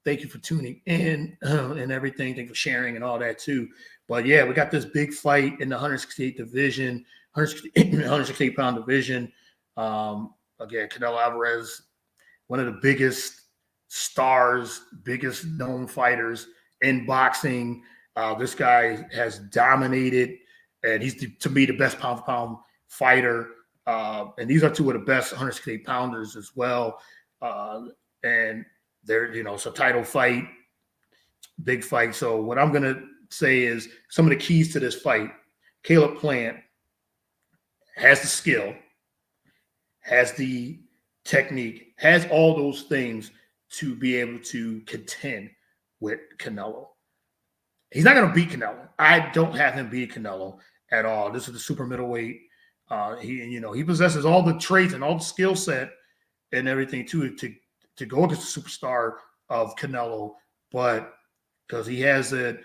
Thank you for tuning in and everything. Thank you for sharing and all that too. But yeah, we got this big fight in the 168 division. 168-pound division. Again, Canelo Alvarez, one of the biggest stars, biggest known fighters in boxing. This guy has dominated, and he's, to me, the best pound-for-pound fighter. And these are two of the best 168-pounders as well. And they're, it's a title fight, big fight. So what I'm going to say is some of the keys to this fight. Caleb Plant has the skill, has the technique, has all those things to be able to contend with Canelo. He's not going to beat Canelo. I don't have him beat Canelo at all. This is the super middleweight. He possesses all the traits and all the skill set and everything to go against the superstar of Canelo, but because he has the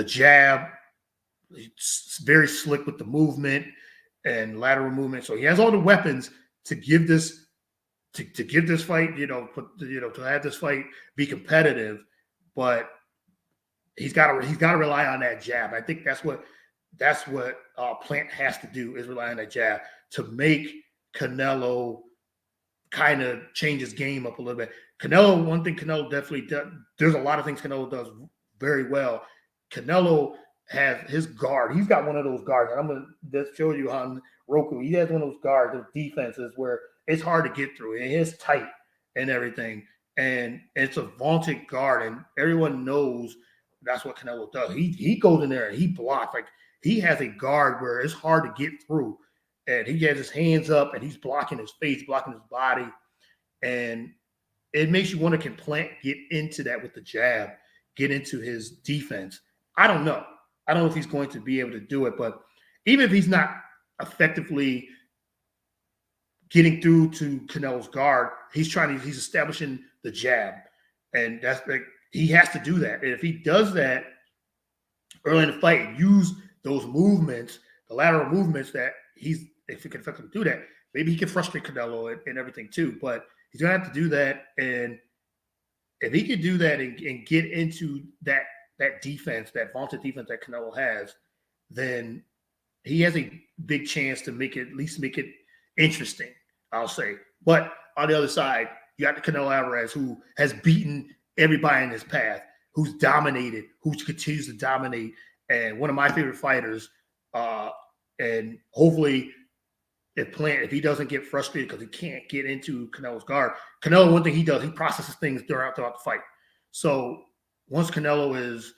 jab, he's very slick with the movement and lateral movement, so he has all the weapons to give this fight, to have this fight be competitive, but he's got to rely on that jab. I think that's what Plant has to do, is rely on that jab to make Canelo kind of change his game up a little bit. One thing Canelo definitely does, there's a lot of things Canelo does very well. Canelo has his guard. He's got one of those guards, and I'm going to just show you on Roku. He has one of those guards, those defenses where it's hard to get through. And it's tight and everything. And it's a vaunted guard, and everyone knows that's what Canelo does. He goes in there and he blocks. Like, he has a guard where it's hard to get through. And he has his hands up and he's blocking his face, blocking his body. And it makes you wonder, can Plant get into that with the jab, get into his defense? I don't know. I don't know if he's going to be able to do it. But even if he's not effectively getting through to Canelo's guard, he's establishing the jab. And that's like, he has to do that. And if he does that early in the fight, use those movements, the lateral movements if he can effectively do that, maybe he can frustrate Canelo and everything too. But he's going to have to do that. And if he can do that and get into that defense, that vaunted defense that Canelo has, then he has a big chance to at least make it interesting, I'll say. But on the other side, you got the Canelo Alvarez, who has beaten everybody in his path, who's dominated, who continues to dominate, and one of my favorite fighters. And hopefully, if he doesn't get frustrated because he can't get into Canelo's guard, Canelo, one thing he does, he processes things throughout the fight. So once Canelo is,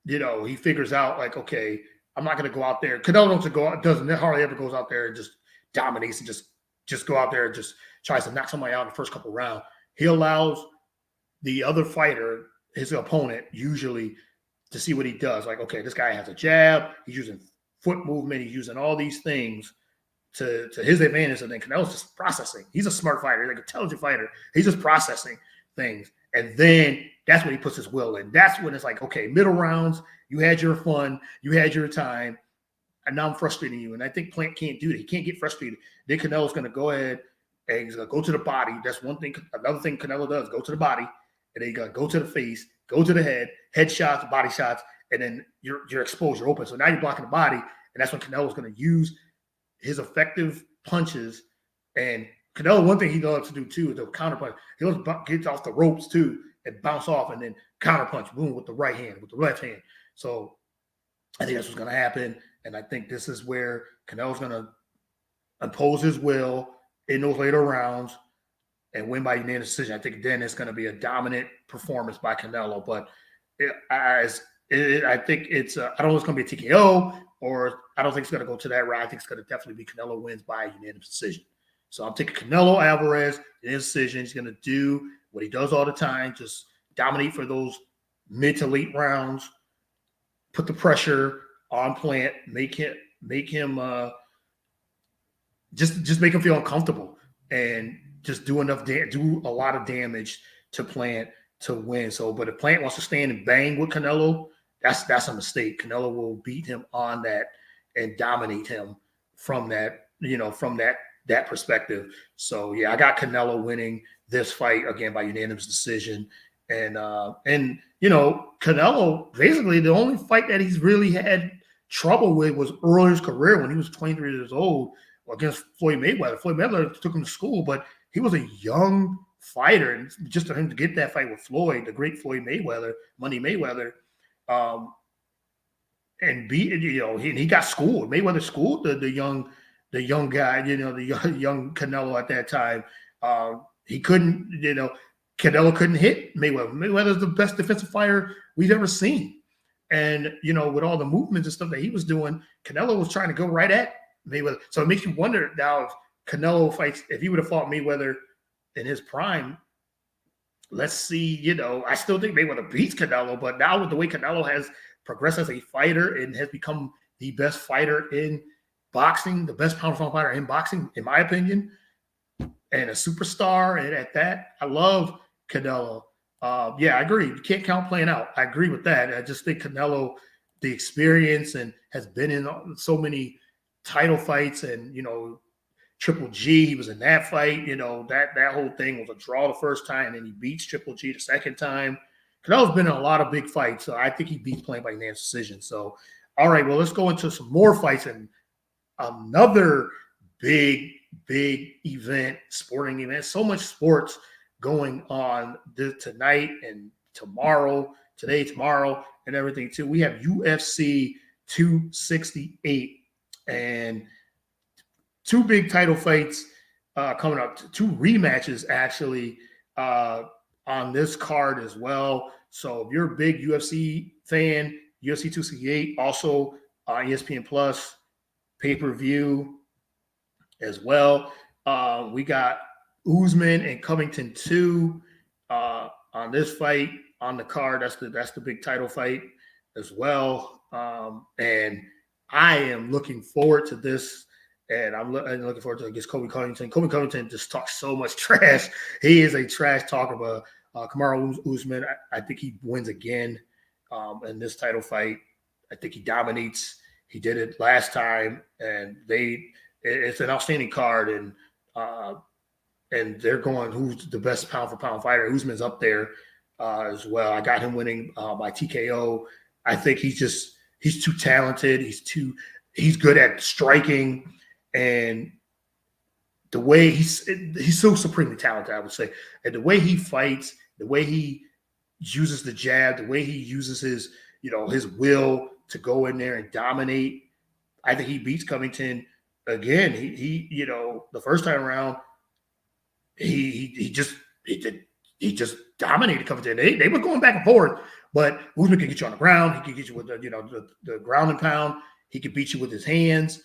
he figures out, like, okay, I'm not going to go out there. Canelo doesn't hardly ever goes out there and just dominates and just go out there and just tries to knock somebody out in the first couple rounds. He allows the other fighter, his opponent, usually, to see what he does. Like, okay, this guy has a jab. He's using foot movement. He's using all these things to his advantage. And then Canelo's just processing. He's a smart fighter. He's like an intelligent fighter. He's just processing things. And then that's when he puts his will in. That's when it's like, okay, middle rounds, you had your fun. You had your time. And now I'm frustrating you. And I think Plant can't do that. He can't get frustrated. Then Canelo's going to go ahead and he's going to go to the body. That's one thing. Another thing Canelo does, go to the body. And then you got to go to the face, go to the head shots, body shots, and then you're exposed, you're open. So now you're blocking the body, and that's when Canelo's going to use his effective punches. And Canelo, one thing he loves to do too is the counter punch. He loves to get off the ropes too and bounce off, and then counter punch, boom, with the right hand, with the left hand. So I think that's what's going to happen, and I think this is where Canelo's going to impose his will in those later rounds and win by unanimous decision. I think then it's going to be a dominant performance by Canelo. But I think it's I don't know if it's going to be a TKO, or I don't think it's going to go to that route. I think it's going to definitely be Canelo wins by unanimous decision. So I'm taking Canelo Alvarez in his decision. He's going to do what he does all the time, just dominate for those mid to late rounds, put the pressure on Plant, make him just make him feel uncomfortable, and just do a lot of damage to Plant to win. So, but if Plant wants to stand and bang with Canelo, that's a mistake. Canelo will beat him on that and dominate him from that, from that perspective. So yeah, I got Canelo winning this fight again by unanimous decision. And Canelo, basically the only fight that he's really had trouble with was early in his career when he was 23 years old against Floyd Mayweather. Floyd Mayweather took him to school, but he was a young fighter, and just for him to get that fight with Floyd, the great Floyd Mayweather, Money Mayweather, and beat, he got schooled. Mayweather schooled the young guy, the young Canelo at that time. He couldn't, Canelo couldn't hit Mayweather. Mayweather's the best defensive fighter we've ever seen. And, with all the movements and stuff that he was doing, Canelo was trying to go right at Mayweather. So it makes you wonder now if Canelo fights, if he would have fought Mayweather in his prime, let's see, I still think Mayweather beats Canelo, but now with the way Canelo has progressed as a fighter and has become the best fighter in boxing, the best pound-for-pound fighter in boxing, in my opinion, and a superstar, and at that, I love Canelo. Yeah, I agree. You can't count playing out. I agree with that. I just think Canelo, the experience, and has been in so many title fights, and Triple G, he was in that fight. That whole thing was a draw the first time, and he beats Triple G the second time. Canelo's been in a lot of big fights, so I think he beats playing by unanimous decision. So, all right, well, let's go into some more fights and another big event, sporting event. So much sports going on tonight and today, tomorrow, and everything too. We have UFC 268 and two big title fights coming up, two rematches actually on this card as well. So if you're a big UFC fan, UFC 268 also on ESPN Plus pay-per-view as well. We got Usman and Covington 2 on this fight on the card. That's the big title fight as well. And I am looking forward to this. And I'm looking forward to against Kobe Covington. Kobe Covington just talks so much trash. He is a trash talker, but Kamaru Usman, I think he wins again in this title fight. I think he dominates. He did it last time, and it's an outstanding card, and they're going who's the best pound-for-pound fighter. Usman's up there as well. I got him winning by TKO. I think he's too talented. He's good at striking. And the way he's so supremely talented, I would say. And the way he fights, the way he uses the jab, the way he uses his will to go in there and dominate, I think he beats Covington again. He the first time around, he just dominated Covington. They were going back and forth, but Usman can get you on the ground. He can get you with the ground and pound. He can beat you with his hands.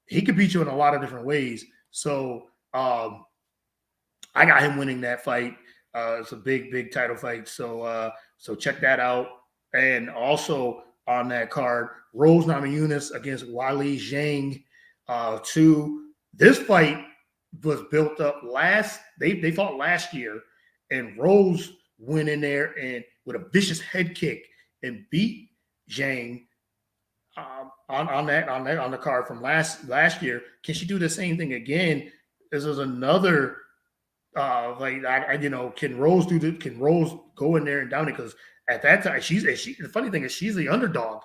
He could beat you in a lot of different ways. So I got him winning that fight. It's a big title fight. So check that out. And also on that card, Rose Namajunas against Weili Zhang 2. This fight was built up they fought last year, and Rose went in there and with a vicious head kick and beat Zhang on the card from last year. Can she do the same thing again? This is another can Rose can Rose go in there and down it? Because at that time the funny thing is she's the underdog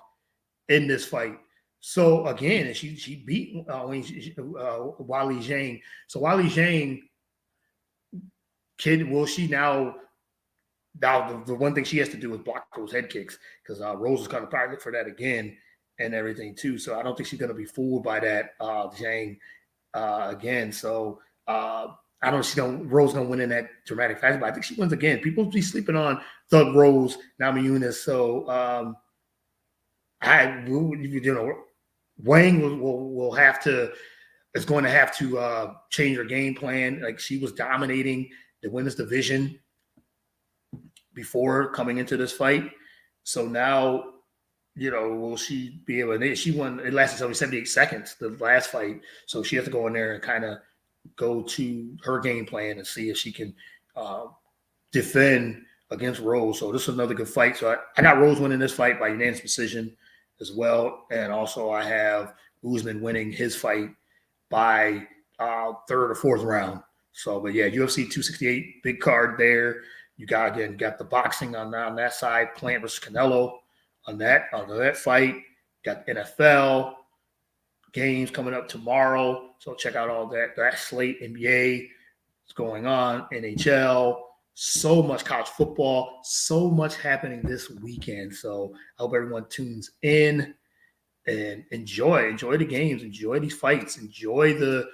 in this fight. So again, and she beat Weili Zhang. So Weili Zhang will she now the one thing she has to do is block those head kicks, because Rose is going to probably look for that again and everything too. So I don't think she's going to be fooled by that Zhang again. So I don't know if Rose going to win in that dramatic fashion, but I think she wins again. People be sleeping on Thug Rose Namajunas. So Wang is going to have to change her game plan. Like, she was dominating the women's division before coming into this fight. So now, will she be able to? She won. It lasted only 78 seconds, the last fight. So she has to go in there and kind of go to her game plan and see if she can defend against Rose. So this is another good fight. So I got Rose winning this fight by unanimous decision as well. And also I have Usman winning his fight by third or fourth round. So, but yeah, UFC 268, big card there. You got the boxing on that side, Plant versus Canelo on that fight. Got NFL games coming up tomorrow. So check out all that slate. NBA is going on. NHL. So much college football. So much happening this weekend. So I hope everyone tunes in and enjoy the games, enjoy these fights, enjoy the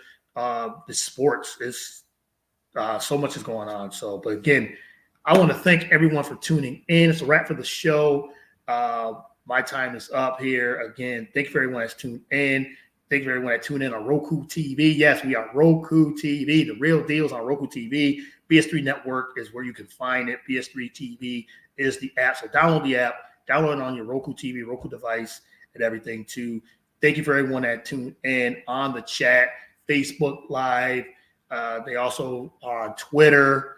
sports. It's so much is going on. So, but again, I want to thank everyone for tuning in. It's a wrap for the show. My time is up here. Again, thank you for everyone that's tuned in. Thank you for everyone that tuned in on Roku TV. Yes, we are Roku TV. The real deal is on Roku TV. BS3 Network is where you can find it. BS3 TV is the app. So download the app. Download it on your Roku TV, Roku device, and everything too. Thank you for everyone that tuned in on the chat, Facebook Live. They also are on Twitter.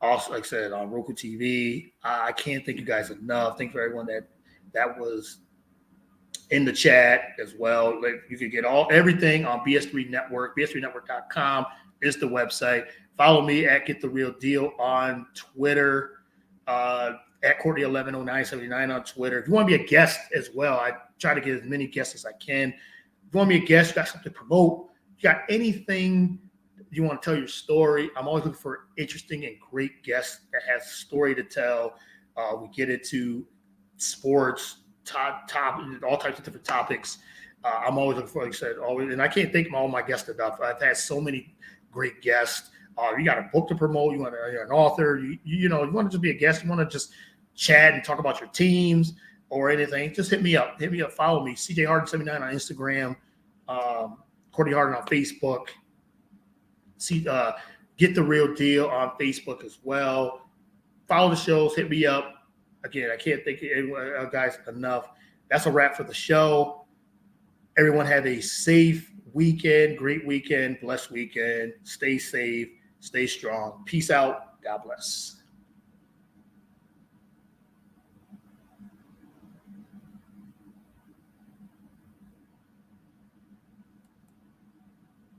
Also, like I said, on Roku TV. I can't thank you guys enough. Thank you for everyone that was in the chat as well. You can get everything on BS3 Network. BS3network.com is the website. Follow me at Get the Real Deal on Twitter. At Courtney110979 on Twitter. If you want to be a guest as well, I try to get as many guests as I can. If you want to be a guest, you got something to promote, you got anything you want to tell your story, I'm always looking for interesting and great guests that has a story to tell. We get into sports, all types of different topics. I'm always looking for, like I said, and I can't thank all my guests enough. I've had so many great guests. You got a book to promote. You're an author. You want to just be a guest. You want to just chat and talk about your teams or anything. Just hit me up. Follow me. CJ Harden 79 on Instagram. Courtney Harden on Facebook. Get the Real Deal on Facebook as well. Follow the shows. Hit me up. Again, I can't thank you guys enough. That's a wrap for the show. Everyone have a safe weekend, great weekend, blessed weekend. Stay safe, stay strong. Peace out. God bless.